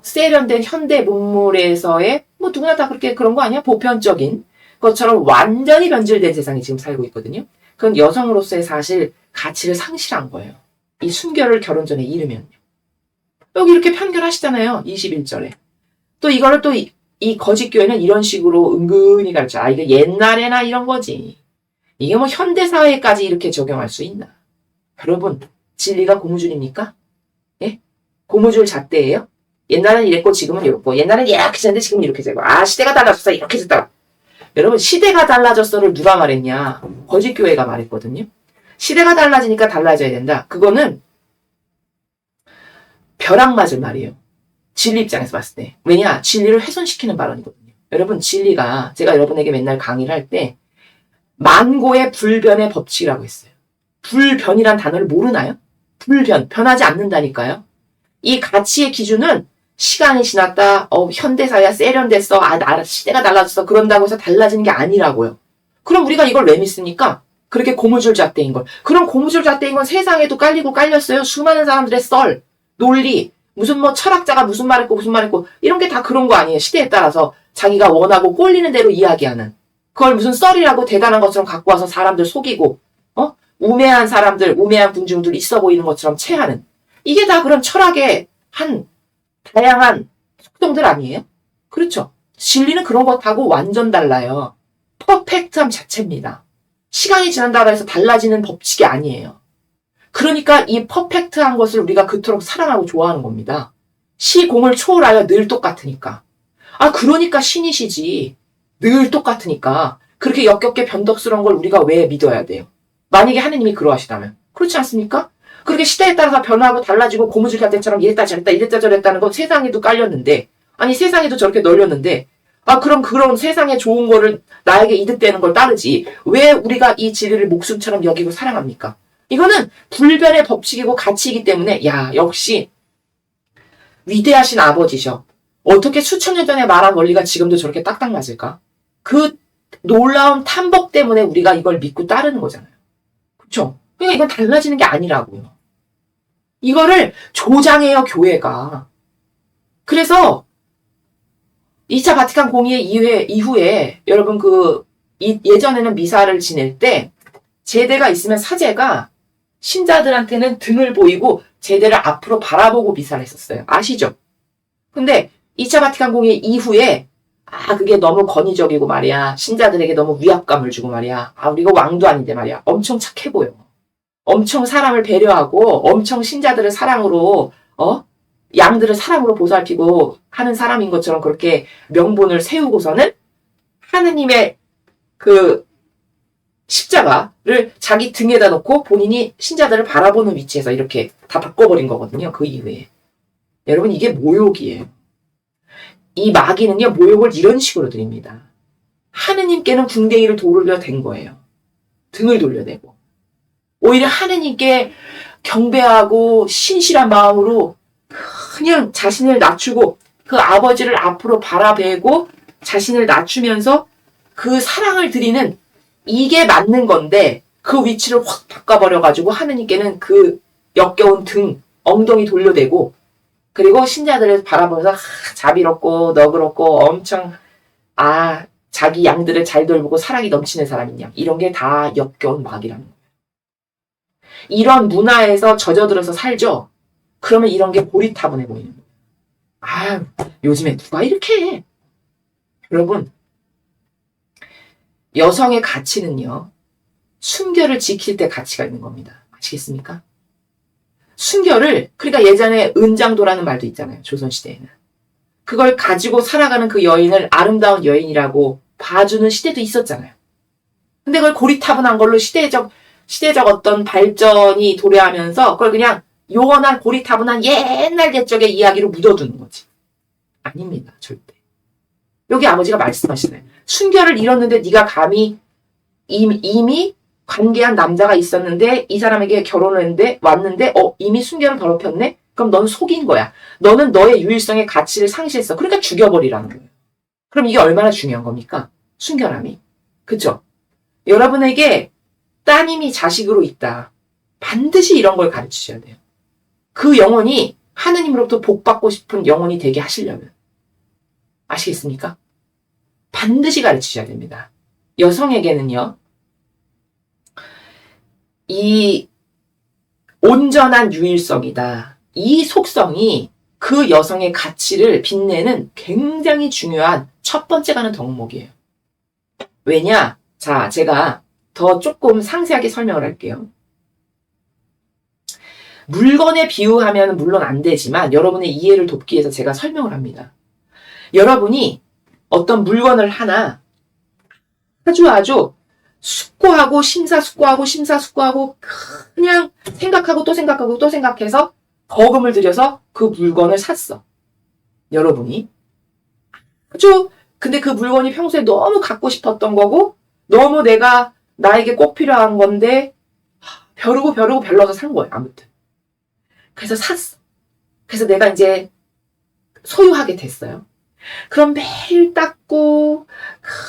세련된 현대 문물에서의 뭐 누구나 다 그렇게 그런 거 아니야? 보편적인 것처럼 완전히 변질된 세상에 지금 살고 있거든요. 그건 여성으로서의 사실 가치를 상실한 거예요. 이 순결을 결혼 전에 잃으면요. 여기 이렇게 판결하시잖아요. 21절에. 또 이거를 또 이 거짓 교회는 이런 식으로 은근히 가르쳐. 아, 이게 옛날에나 이런 거지. 이게 뭐 현대사회까지 이렇게 적용할 수 있나? 여러분, 진리가 고무줄입니까? 예? 고무줄 잣대예요? 옛날엔 이랬고 지금은 이렇고 옛날엔 이렇게 잤는데 지금은 이렇게 되고 아 시대가 달라졌어 이렇게 됐다. 여러분 시대가 달라졌어를 누가 말했냐? 거짓 교회가 말했거든요. 시대가 달라지니까 달라져야 된다. 그거는 벼락 맞을 말이에요. 진리 입장에서 봤을 때. 왜냐? 진리를 훼손시키는 발언이거든요. 여러분 진리가 제가 여러분에게 맨날 강의를 할 때 만고의 불변의 법칙이라고 했어요. 불변이란 단어를 모르나요? 불변, 변하지 않는다니까요. 이 가치의 기준은 시간이 지났다, 현대사회가 세련됐어, 시대가 달라졌어, 그런다고 해서 달라지는 게 아니라고요. 그럼 우리가 이걸 왜 믿습니까? 그렇게 고무줄 잣대인 걸. 그럼 고무줄 잣대인 건 세상에도 깔리고 깔렸어요. 수많은 사람들의 썰, 논리, 무슨 뭐 철학자가 무슨 말했고 무슨 말했고 이런 게 다 그런 거 아니에요. 시대에 따라서 자기가 원하고 꼴리는 대로 이야기하는. 그걸 무슨 썰이라고 대단한 것처럼 갖고 와서 사람들 속이고 우매한 사람들, 우매한 군중들 있어 보이는 것처럼 체하는. 이게 다 그런 철학의 한 다양한 속성들 아니에요? 그렇죠. 진리는 그런 것하고 완전 달라요. 퍼펙트함 자체입니다. 시간이 지난다고 해서 달라지는 법칙이 아니에요. 그러니까 이 퍼펙트한 것을 우리가 그토록 사랑하고 좋아하는 겁니다. 시공을 초월하여 늘 똑같으니까. 아, 그러니까 신이시지. 늘 똑같으니까. 그렇게 역겹게 변덕스러운 걸 우리가 왜 믿어야 돼요? 만약에 하느님이 그러하시다면. 그렇지 않습니까? 그렇게 시대에 따라서 변하고 달라지고 고무줄 잣대처럼 이랬다 저랬다 이랬다 저랬다는 건 세상에도 깔렸는데 아니 세상에도 저렇게 널렸는데 아 그럼 그런 세상에 좋은 거를 나에게 이득되는 걸 따르지 왜 우리가 이 진리를 목숨처럼 여기고 사랑합니까? 이거는 불변의 법칙이고 가치이기 때문에 야 역시 위대하신 아버지셔. 어떻게 수천 년 전에 말한 원리가 지금도 저렇게 딱딱 맞을까? 그 놀라운 탐복 때문에 우리가 이걸 믿고 따르는 거잖아요. 그렇죠? 그러니까 이건 달라지는 게 아니라고요. 이거를 조장해요, 교회가. 그래서 2차 바티칸 공의회 이후에 여러분 예전에는 미사를 지낼 때 제대가 있으면 사제가 신자들한테는 등을 보이고 제대를 앞으로 바라보고 미사를 했었어요. 아시죠? 근데 2차 바티칸 공의회 이후에 그게 너무 권위적이고 말이야. 신자들에게 너무 위압감을 주고 말이야. 우리가 왕도 아닌데 말이야. 엄청 착해 보여. 엄청 사람을 배려하고 엄청 신자들을 사랑으로 양들을 사랑으로 보살피고 하는 사람인 것처럼 그렇게 명분을 세우고서는 하느님의 그 십자가를 자기 등에다 놓고 본인이 신자들을 바라보는 위치에서 이렇게 다 바꿔버린 거거든요. 그 이후에. 여러분 이게 모욕이에요. 이 마귀는요 모욕을 이런 식으로 드립니다. 하느님께는 궁뎅이를 돌려댄 거예요. 등을 돌려대고. 오히려 하느님께 경배하고 신실한 마음으로 그냥 자신을 낮추고 그 아버지를 앞으로 바라보고 자신을 낮추면서 그 사랑을 드리는 이게 맞는 건데 그 위치를 확 바꿔버려가지고 하느님께는 그 역겨운 등, 엉덩이 돌려대고 그리고 신자들을 바라보면서 자비롭고 너그럽고 엄청 자기 양들을 잘 돌보고 사랑이 넘치는 사람이냐. 이런 게 다 역겨운 마귀라는 거예요. 이런 문화에서 젖어들어서 살죠. 그러면 이런 게 고리타분해 보이는 거예요. 요즘에 누가 이렇게 해? 여러분, 여성의 가치는요. 순결을 지킬 때 가치가 있는 겁니다. 아시겠습니까? 순결을 그러니까 예전에 은장도라는 말도 있잖아요. 조선시대에는. 그걸 가지고 살아가는 그 여인을 아름다운 여인이라고 봐주는 시대도 있었잖아요. 근데 그걸 고리타분한 걸로 시대적 어떤 발전이 도래하면서 그걸 그냥 요원한 고리타분한 옛날 옛적의 이야기로 묻어두는 거지. 아닙니다. 절대. 여기 아버지가 말씀하시네요. 순결을 잃었는데 네가 감히 이미 관계한 남자가 있었는데 이 사람에게 결혼을 했는데 왔는데 이미 순결을 더럽혔네? 그럼 넌 속인 거야. 너는 너의 유일성의 가치를 상실했어. 그러니까 죽여버리라는 거예요. 그럼 이게 얼마나 중요한 겁니까? 순결함이. 그쵸? 여러분에게 따님이 자식으로 있다. 반드시 이런 걸 가르치셔야 돼요. 그 영혼이 하느님으로부터 복받고 싶은 영혼이 되게 하시려면. 아시겠습니까? 반드시 가르치셔야 됩니다. 여성에게는요. 이 온전한 유일성이다. 이 속성이 그 여성의 가치를 빛내는 굉장히 중요한 첫 번째 가는 덕목이에요. 왜냐? 자, 제가 더 조금 상세하게 설명을 할게요. 물건에 비유하면 물론 안 되지만 여러분의 이해를 돕기 위해서 제가 설명을 합니다. 여러분이 어떤 물건을 하나 아주 숙고하고 심사숙고하고 그냥 생각하고 또 생각하고 또 생각해서 거금을 들여서 그 물건을 샀어. 여러분이 근데 그 물건이 평소에 너무 갖고 싶었던 거고 너무 나에게 꼭 필요한 건데 벼르고 별러서 산 거예요. 아무튼. 그래서 샀어. 그래서 내가 이제 소유하게 됐어요. 그럼 매일 닦고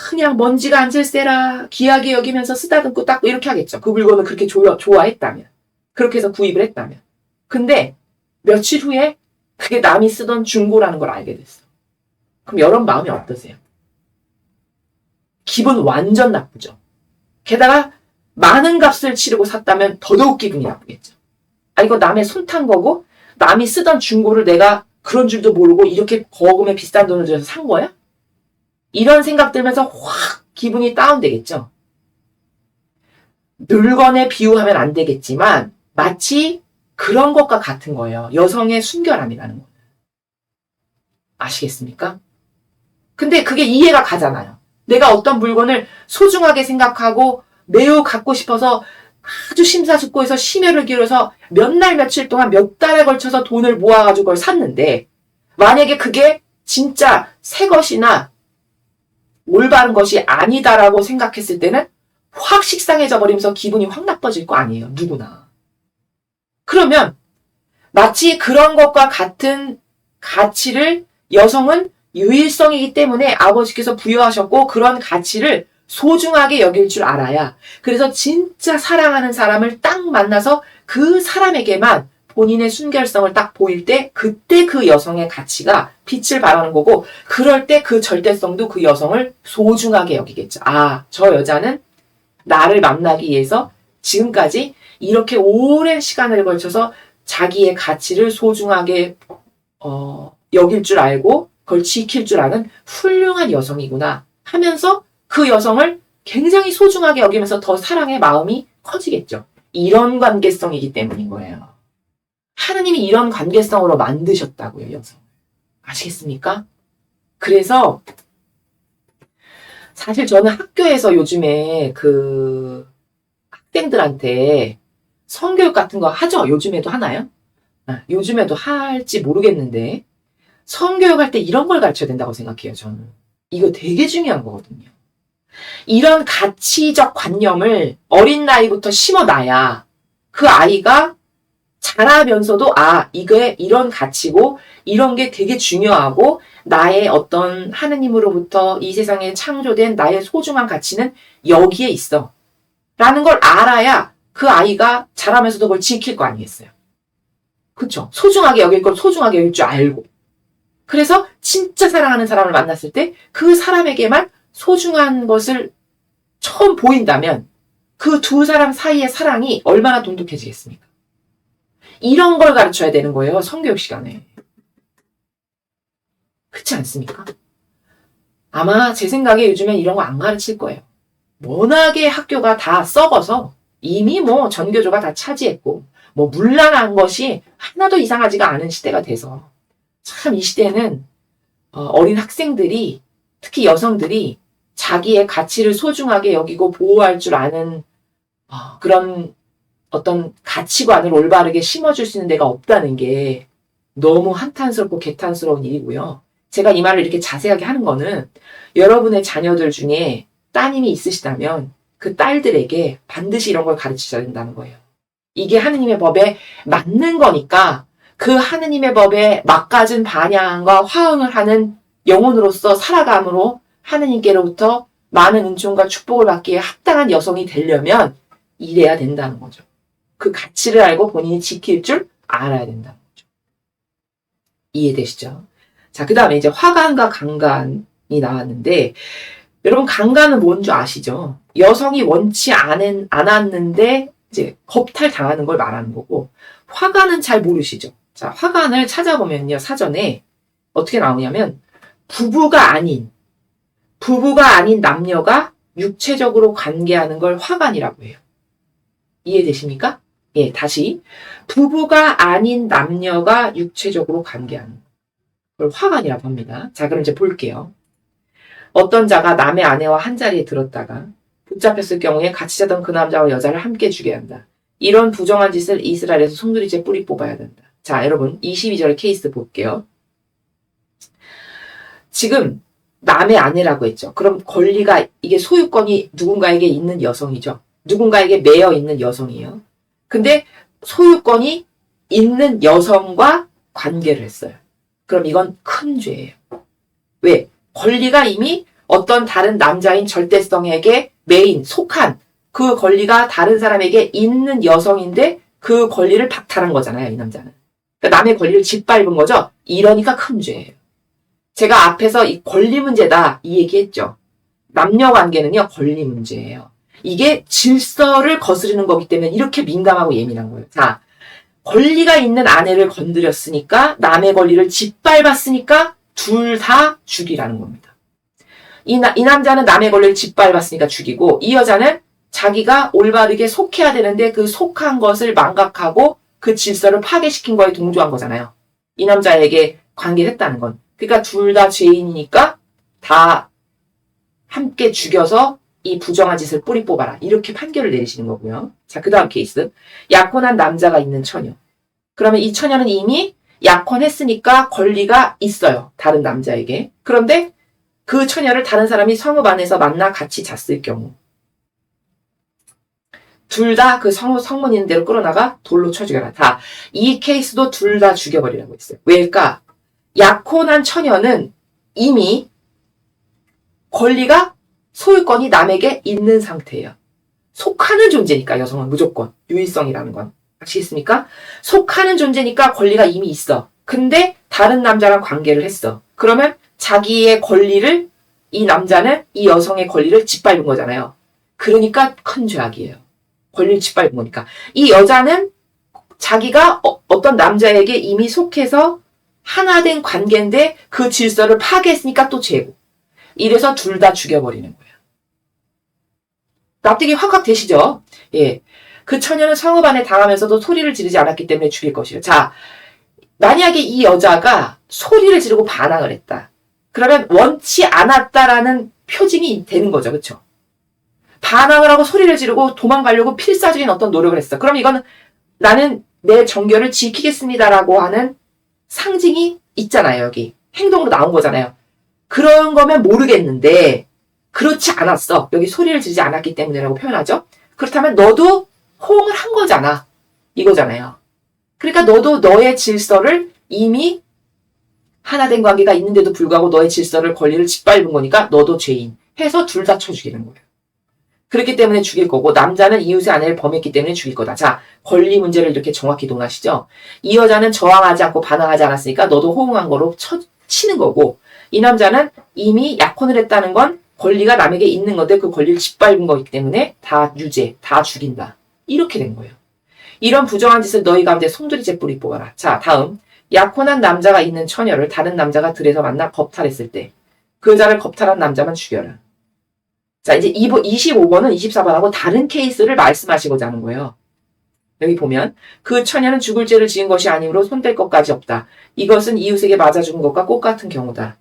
그냥 먼지가 앉을세라 귀하게 여기면서 쓰다듬고 닦고 이렇게 하겠죠. 그 물건을 그렇게 좋아했다면. 그렇게 해서 구입을 했다면. 근데 며칠 후에 그게 남이 쓰던 중고라는 걸 알게 됐어. 그럼 여러분 마음이 어떠세요? 기분 완전 나쁘죠. 게다가 많은 값을 치르고 샀다면 더더욱 기분이 나쁘겠죠. 이거 남의 손 탄 거고 남이 쓰던 중고를 내가 그런 줄도 모르고 이렇게 거금에 비싼 돈을 들여서 산 거야? 이런 생각 들면서 확 기분이 다운되겠죠. 물건에 비유하면 안 되겠지만 마치 그런 것과 같은 거예요. 여성의 순결함이라는 거는. 아시겠습니까? 근데 그게 이해가 가잖아요. 내가 어떤 물건을 소중하게 생각하고 매우 갖고 싶어서 아주 심사숙고해서 심혈을 기울여서 몇 날 며칠 동안 몇 달에 걸쳐서 돈을 모아가지고 그걸 샀는데 만약에 그게 진짜 새 것이나 올바른 것이 아니다라고 생각했을 때는 확 식상해져 버리면서 기분이 확 나빠질 거 아니에요. 누구나. 그러면 마치 그런 것과 같은 가치를 여성은 유일성이기 때문에 아버지께서 부여하셨고 그런 가치를 소중하게 여길 줄 알아야 그래서 진짜 사랑하는 사람을 딱 만나서 그 사람에게만 본인의 순결성을 딱 보일 때 그때 그 여성의 가치가 빛을 발하는 거고 그럴 때 그 절대성도 그 여성을 소중하게 여기겠죠. 저 여자는 나를 만나기 위해서 지금까지 이렇게 오랜 시간을 걸쳐서 자기의 가치를 소중하게 여길 줄 알고 그걸 지킬 줄 아는 훌륭한 여성이구나 하면서 그 여성을 굉장히 소중하게 여기면서 더 사랑의 마음이 커지겠죠. 이런 관계성이기 때문인 거예요. 하느님이 이런 관계성으로 만드셨다고요, 여성. 아시겠습니까? 그래서 사실 저는 학교에서 요즘에 그 학생들한테 성교육 같은 거 하죠? 요즘에도 하나요? 요즘에도 할지 모르겠는데 성교육 할 때 이런 걸 가르쳐야 된다고 생각해요, 저는. 이거 되게 중요한 거거든요. 이런 가치적 관념을 어린 나이부터 심어놔야 그 아이가 자라면서도 이게 이런 가치고 이런 게 되게 중요하고 나의 어떤 하느님으로부터 이 세상에 창조된 나의 소중한 가치는 여기에 있어. 라는 걸 알아야 그 아이가 자라면서도 그걸 지킬 거 아니겠어요. 그쵸? 소중하게 여길 걸 소중하게 여길 줄 알고. 그래서 진짜 사랑하는 사람을 만났을 때 그 사람에게만 소중한 것을 처음 보인다면 그 두 사람 사이의 사랑이 얼마나 돈독해지겠습니까? 이런 걸 가르쳐야 되는 거예요. 성교육 시간에. 그렇지 않습니까? 아마 제 생각에 요즘엔 이런 거 안 가르칠 거예요. 워낙에 학교가 다 썩어서 이미 전교조가 다 차지했고 문란한 것이 하나도 이상하지가 않은 시대가 돼서 참 이 시대는 어린 학생들이 특히 여성들이 자기의 가치를 소중하게 여기고 보호할 줄 아는 그런 어떤 가치관을 올바르게 심어줄 수 있는 데가 없다는 게 너무 한탄스럽고 개탄스러운 일이고요. 제가 이 말을 이렇게 자세하게 하는 거는 여러분의 자녀들 중에 따님이 있으시다면 그 딸들에게 반드시 이런 걸 가르치셔야 된다는 거예요. 이게 하느님의 법에 맞는 거니까 그 하느님의 법에 막가진 반향과 화응을 하는 영혼으로서 살아감으로 하느님께로부터 많은 은총과 축복을 받기에 합당한 여성이 되려면 이래야 된다는 거죠. 그 가치를 알고 본인이 지킬 줄 알아야 된다는 거죠. 이해되시죠? 자, 그 다음에 이제 화관과 강간이 나왔는데 여러분 강간은 뭔 줄 아시죠? 여성이 원치 않았는데 이제 겁탈 당하는 걸 말하는 거고 화관은 잘 모르시죠? 자, 화관을 찾아보면요. 사전에 어떻게 나오냐면 부부가 아닌 남녀가 육체적으로 관계하는 걸 화관이라고 해요. 이해되십니까? 예, 다시. 부부가 아닌 남녀가 육체적으로 관계하는 걸 화관이라고 합니다. 자, 그럼 이제 볼게요. 어떤 자가 남의 아내와 한 자리에 들었다가 붙잡혔을 경우에 같이 자던 그 남자와 여자를 함께 죽게 한다. 이런 부정한 짓을 이스라엘에서 송두리째 뿌리 뽑아야 된다. 자, 여러분 22절 케이스 볼게요. 지금 남의 아내라고 했죠. 그럼 권리가 이게 소유권이 누군가에게 있는 여성이죠. 누군가에게 매여 있는 여성이에요. 근데 소유권이 있는 여성과 관계를 했어요. 그럼 이건 큰 죄예요. 왜? 권리가 이미 어떤 다른 남자인 절대성에게 속한 그 권리가 다른 사람에게 있는 여성인데 그 권리를 박탈한 거잖아요, 이 남자는. 그러니까 남의 권리를 짓밟은 거죠. 이러니까 큰 죄예요. 제가 앞에서 이 권리 문제다 이 얘기했죠. 남녀 관계는요, 권리 문제예요. 이게 질서를 거스르는 거기 때문에 이렇게 민감하고 예민한 거예요. 자, 권리가 있는 아내를 건드렸으니까 남의 권리를 짓밟았으니까 둘 다 죽이라는 겁니다. 이 남자는 남의 권리를 짓밟았으니까 죽이고 이 여자는 자기가 올바르게 속해야 되는데 그 속한 것을 망각하고 그 질서를 파괴시킨 거에 동조한 거잖아요. 이 남자에게 관계를 했다는 건. 그러니까 둘 다 죄인이니까 다 함께 죽여서 이 부정한 짓을 뿌리 뽑아라. 이렇게 판결을 내리시는 거고요. 자, 그 다음 케이스. 약혼한 남자가 있는 처녀. 그러면 이 처녀는 이미 약혼했으니까 권리가 있어요. 다른 남자에게. 그런데 그 처녀를 다른 사람이 성읍 안에서 만나 같이 잤을 경우. 둘 다 그 성문 있는 대로 끌어나가 돌로 쳐 죽여라. 다. 이 케이스도 둘 다 죽여버리라고 했어요. 왜일까? 약혼한 처녀는 이미 권리가 소유권이 남에게 있는 상태예요. 속하는 존재니까 여성은 무조건 유일성이라는 건 아시겠습니까? 속하는 존재니까 권리가 이미 있어. 근데 다른 남자랑 관계를 했어. 그러면 자기의 권리를 이 남자는 이 여성의 권리를 짓밟은 거잖아요. 그러니까 큰 죄악이에요. 권리를 짓밟은 거니까. 이 여자는 자기가 어떤 남자에게 이미 속해서 하나된 관계인데 그 질서를 파괴했으니까 또 죄고. 이래서 둘 다 죽여버리는 거예요. 납득이 확확 되시죠? 예. 그 처녀는 성읍 안에 당하면서도 소리를 지르지 않았기 때문에 죽일 것이에요. 자, 만약에 이 여자가 소리를 지르고 반항을 했다. 그러면 원치 않았다라는 표징이 되는 거죠. 그렇죠? 반항을 하고 소리를 지르고 도망가려고 필사적인 어떤 노력을 했어. 그럼 이거는 나는 내 정결을 지키겠습니다라고 하는 상징이 있잖아요. 여기. 행동으로 나온 거잖아요. 그런 거면 모르겠는데 그렇지 않았어. 여기 소리를 지르지 않았기 때문에라고 표현하죠. 그렇다면 너도 호응을 한 거잖아. 이거잖아요. 그러니까 너도 너의 질서를 이미 하나된 관계가 있는데도 불구하고 너의 질서를 권리를 짓밟은 거니까 너도 죄인 해서 둘 다 쳐 죽이는 거예요. 그렇기 때문에 죽일 거고 남자는 이웃의 아내를 범했기 때문에 죽일 거다. 자, 권리 문제를 이렇게 정확히 동하시죠. 이 여자는 저항하지 않고 반항하지 않았으니까 너도 호응한 거로 치는 거고 이 남자는 이미 약혼을 했다는 건 권리가 남에게 있는 건데 그 권리를 짓밟은 거기 때문에 다 유죄, 다 죽인다. 이렇게 된 거예요. 이런 부정한 짓을 너희 가운데 송두리째 뿌리 뽑아라. 자, 다음. 약혼한 남자가 있는 처녀를 다른 남자가 들에서 만나 겁탈했을 때 그 여자를 겁탈한 남자만 죽여라. 자, 이제 25번은 24번하고 다른 케이스를 말씀하시고자 하는 거예요. 여기 보면 그 처녀는 죽을 죄를 지은 것이 아니므로 손댈 것까지 없다. 이것은 이웃에게 맞아 죽은 것과 똑같은 경우다.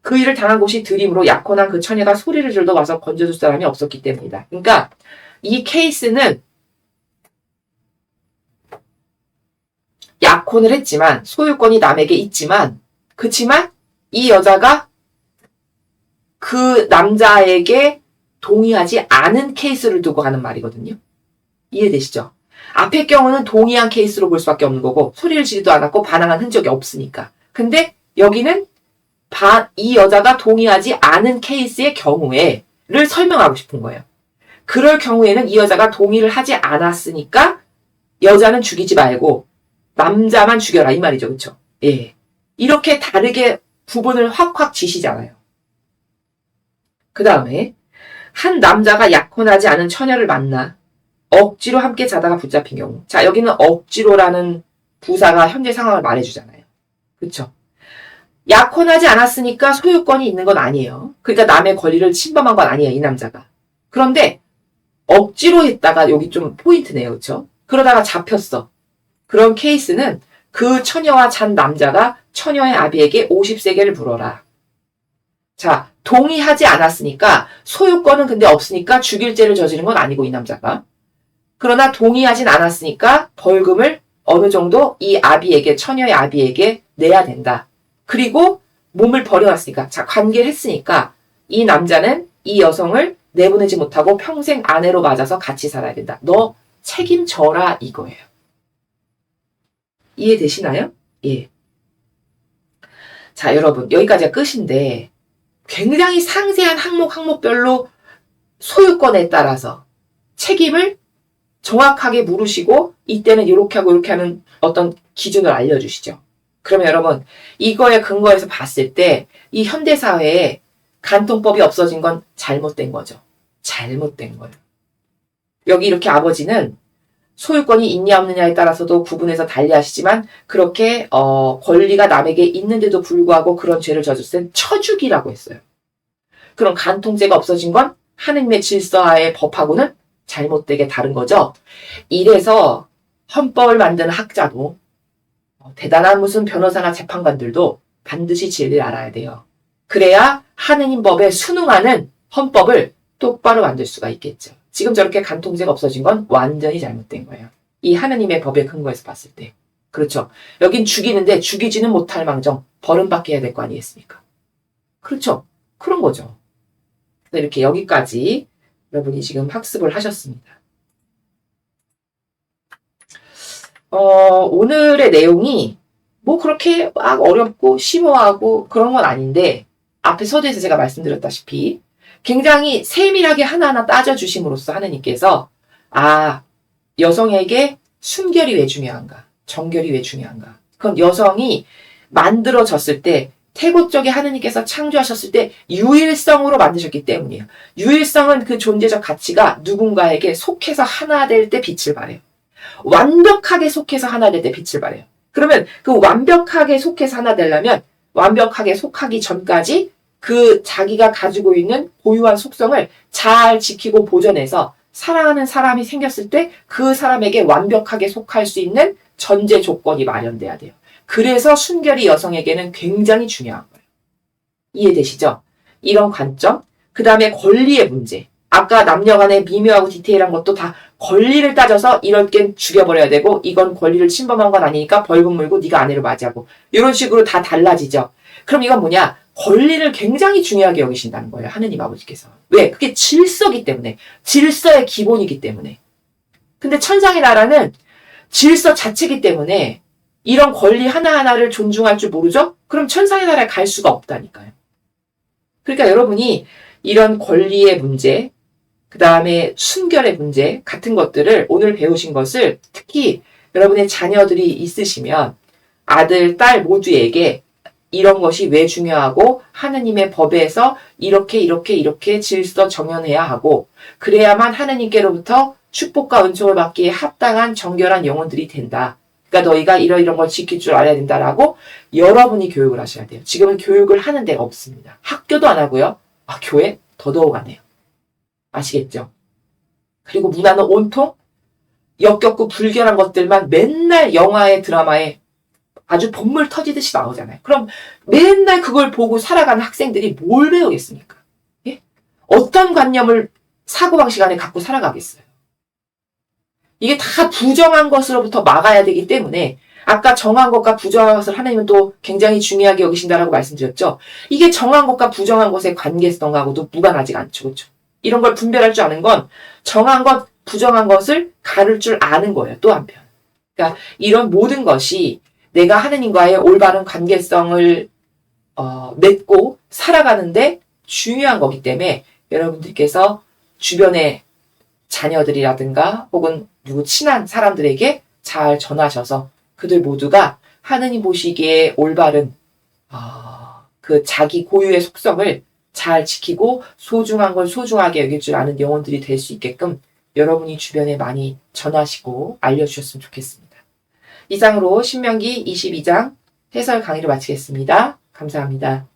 그 일을 당한 곳이 들이므로 약혼한 그 처녀가 소리를 질러 와서 건져줄 사람이 없었기 때문이다. 그러니까 이 케이스는 약혼을 했지만 소유권이 남에게 있지만 그치만 이 여자가 그 남자에게 동의하지 않은 케이스를 두고 하는 말이거든요. 이해되시죠? 앞의 경우는 동의한 케이스로 볼 수밖에 없는 거고 소리를 지르지도 않았고 반항한 흔적이 없으니까. 근데 여기는 이 여자가 동의하지 않은 케이스의 경우에를 설명하고 싶은 거예요. 그럴 경우에는 이 여자가 동의를 하지 않았으니까 여자는 죽이지 말고 남자만 죽여라 이 말이죠. 그렇죠? 예. 이렇게 다르게 부분을 확확 지시잖아요. 그 다음에 한 남자가 약혼하지 않은 처녀를 만나 억지로 함께 자다가 붙잡힌 경우. 자, 여기는 억지로라는 부사가 현재 상황을 말해주잖아요. 그렇죠? 약혼하지 않았으니까 소유권이 있는 건 아니에요. 그러니까 남의 권리를 침범한 건 아니에요. 이 남자가. 그런데 억지로 했다가 여기 좀 포인트네요. 그렇죠? 그러다가 잡혔어. 그런 케이스는 그 처녀와 잔 남자가 처녀의 아비에게 50세겔을 물어라. 자, 동의하지 않았으니까 소유권은 근데 없으니까 죽일 죄를 저지른 건 아니고 이 남자가. 그러나 동의하진 않았으니까 벌금을 어느 정도 이 아비에게 처녀의 아비에게 내야 된다. 그리고 몸을 버려놨으니까 자 관계를 했으니까 이 남자는 이 여성을 내보내지 못하고 평생 아내로 맞아서 같이 살아야 된다. 너 책임져라 이거예요. 이해되시나요? 예. 자, 여러분 여기까지가 끝인데 굉장히 상세한 항목별로 소유권에 따라서 책임을 정확하게 물으시고 이때는 이렇게 하고 이렇게 하는 어떤 기준을 알려주시죠. 그러면 여러분 이거에 근거해서 봤을 때 이 현대사회에 간통법이 없어진 건 잘못된 거죠. 잘못된 거예요. 여기 이렇게 아버지는 소유권이 있냐 없느냐에 따라서도 구분해서 달리하시지만 그렇게 권리가 남에게 있는데도 불구하고 그런 죄를 저질렀을 땐 쳐죽이라고 했어요. 그런 간통죄가 없어진 건 하느님의 질서하의 법하고는 잘못되게 다른 거죠. 이래서 헌법을 만드는 학자도 대단한 무슨 변호사나 재판관들도 반드시 진리를 알아야 돼요. 그래야 하느님 법에 순응하는 헌법을 똑바로 만들 수가 있겠죠. 지금 저렇게 간통죄가 없어진 건 완전히 잘못된 거예요. 이 하느님의 법에 근거해서 봤을 때. 그렇죠. 여긴 죽이는데 죽이지는 못할 망정 벌금받게 해야 될 거 아니겠습니까? 그렇죠. 그런 거죠. 이렇게 여기까지 여러분이 지금 학습을 하셨습니다. 오늘의 내용이 뭐 그렇게 막 어렵고 심오하고 그런 건 아닌데 앞에 서두에서 제가 말씀드렸다시피 굉장히 세밀하게 하나하나 따져주심으로써 하느님께서 여성에게 순결이 왜 중요한가? 정결이 왜 중요한가? 그건 여성이 만들어졌을 때 태고적에 하느님께서 창조하셨을 때 유일성으로 만드셨기 때문이에요. 유일성은 그 존재적 가치가 누군가에게 속해서 하나 될 때 빛을 발해요. 완벽하게 속해서 하나 될 때 빛을 발해요. 그러면 그 완벽하게 속해서 하나 되려면 완벽하게 속하기 전까지 그 자기가 가지고 있는 고유한 속성을 잘 지키고 보존해서 사랑하는 사람이 생겼을 때 그 사람에게 완벽하게 속할 수 있는 전제 조건이 마련돼야 돼요. 그래서 순결이 여성에게는 굉장히 중요한 거예요. 이해되시죠? 이런 관점. 그 다음에 권리의 문제. 아까 남녀 간의 미묘하고 디테일한 것도 다 권리를 따져서 이럴 땐 죽여버려야 되고 이건 권리를 침범한 건 아니니까 벌금 물고 네가 아내로 맞이하고 이런 식으로 다 달라지죠. 그럼 이건 뭐냐? 권리를 굉장히 중요하게 여기신다는 거예요. 하느님 아버지께서. 왜? 그게 질서기 때문에. 질서의 기본이기 때문에. 근데 천상의 나라는 질서 자체이기 때문에 이런 권리 하나하나를 존중할 줄 모르죠? 그럼 천상의 나라에 갈 수가 없다니까요. 그러니까 여러분이 이런 권리의 문제, 그 다음에 순결의 문제 같은 것들을 오늘 배우신 것을 특히 여러분의 자녀들이 있으시면 아들, 딸 모두에게 이런 것이 왜 중요하고 하느님의 법에서 이렇게 질서 정연해야 하고 그래야만 하느님께로부터 축복과 은총을 받기에 합당한 정결한 영혼들이 된다. 그러니까 너희가 이런 걸 지킬 줄 알아야 된다라고 여러분이 교육을 하셔야 돼요. 지금은 교육을 하는 데가 없습니다. 학교도 안 하고요. 교회 더더욱 안 해요. 아시겠죠? 그리고 문화는 온통 역겹고 불결한 것들만 맨날 영화에 드라마에 아주 본물 터지듯이 나오잖아요. 그럼 맨날 그걸 보고 살아가는 학생들이 뭘 배우겠습니까? 예? 어떤 관념을 사고방식 안에 갖고 살아가겠어요? 이게 다 부정한 것으로부터 막아야 되기 때문에 아까 정한 것과 부정한 것을 하나님은 또 굉장히 중요하게 여기신다라고 말씀드렸죠. 이게 정한 것과 부정한 것의 관계성하고도 무관하지가 않죠. 그렇죠? 이런 걸 분별할 줄 아는 건 정한 것, 부정한 것을 가를 줄 아는 거예요. 또 한편. 그러니까 이런 모든 것이 내가 하느님과의 올바른 관계성을 맺고 살아가는데 중요한 거기 때문에 여러분들께서 주변의 자녀들이라든가 혹은 누구 친한 사람들에게 잘 전하셔서 그들 모두가 하느님 보시기에 올바른 그 자기 고유의 속성을 잘 지키고 소중한 걸 소중하게 여길 줄 아는 영혼들이 될 수 있게끔 여러분이 주변에 많이 전하시고 알려주셨으면 좋겠습니다. 이상으로 신명기 22장 해설 강의를 마치겠습니다. 감사합니다.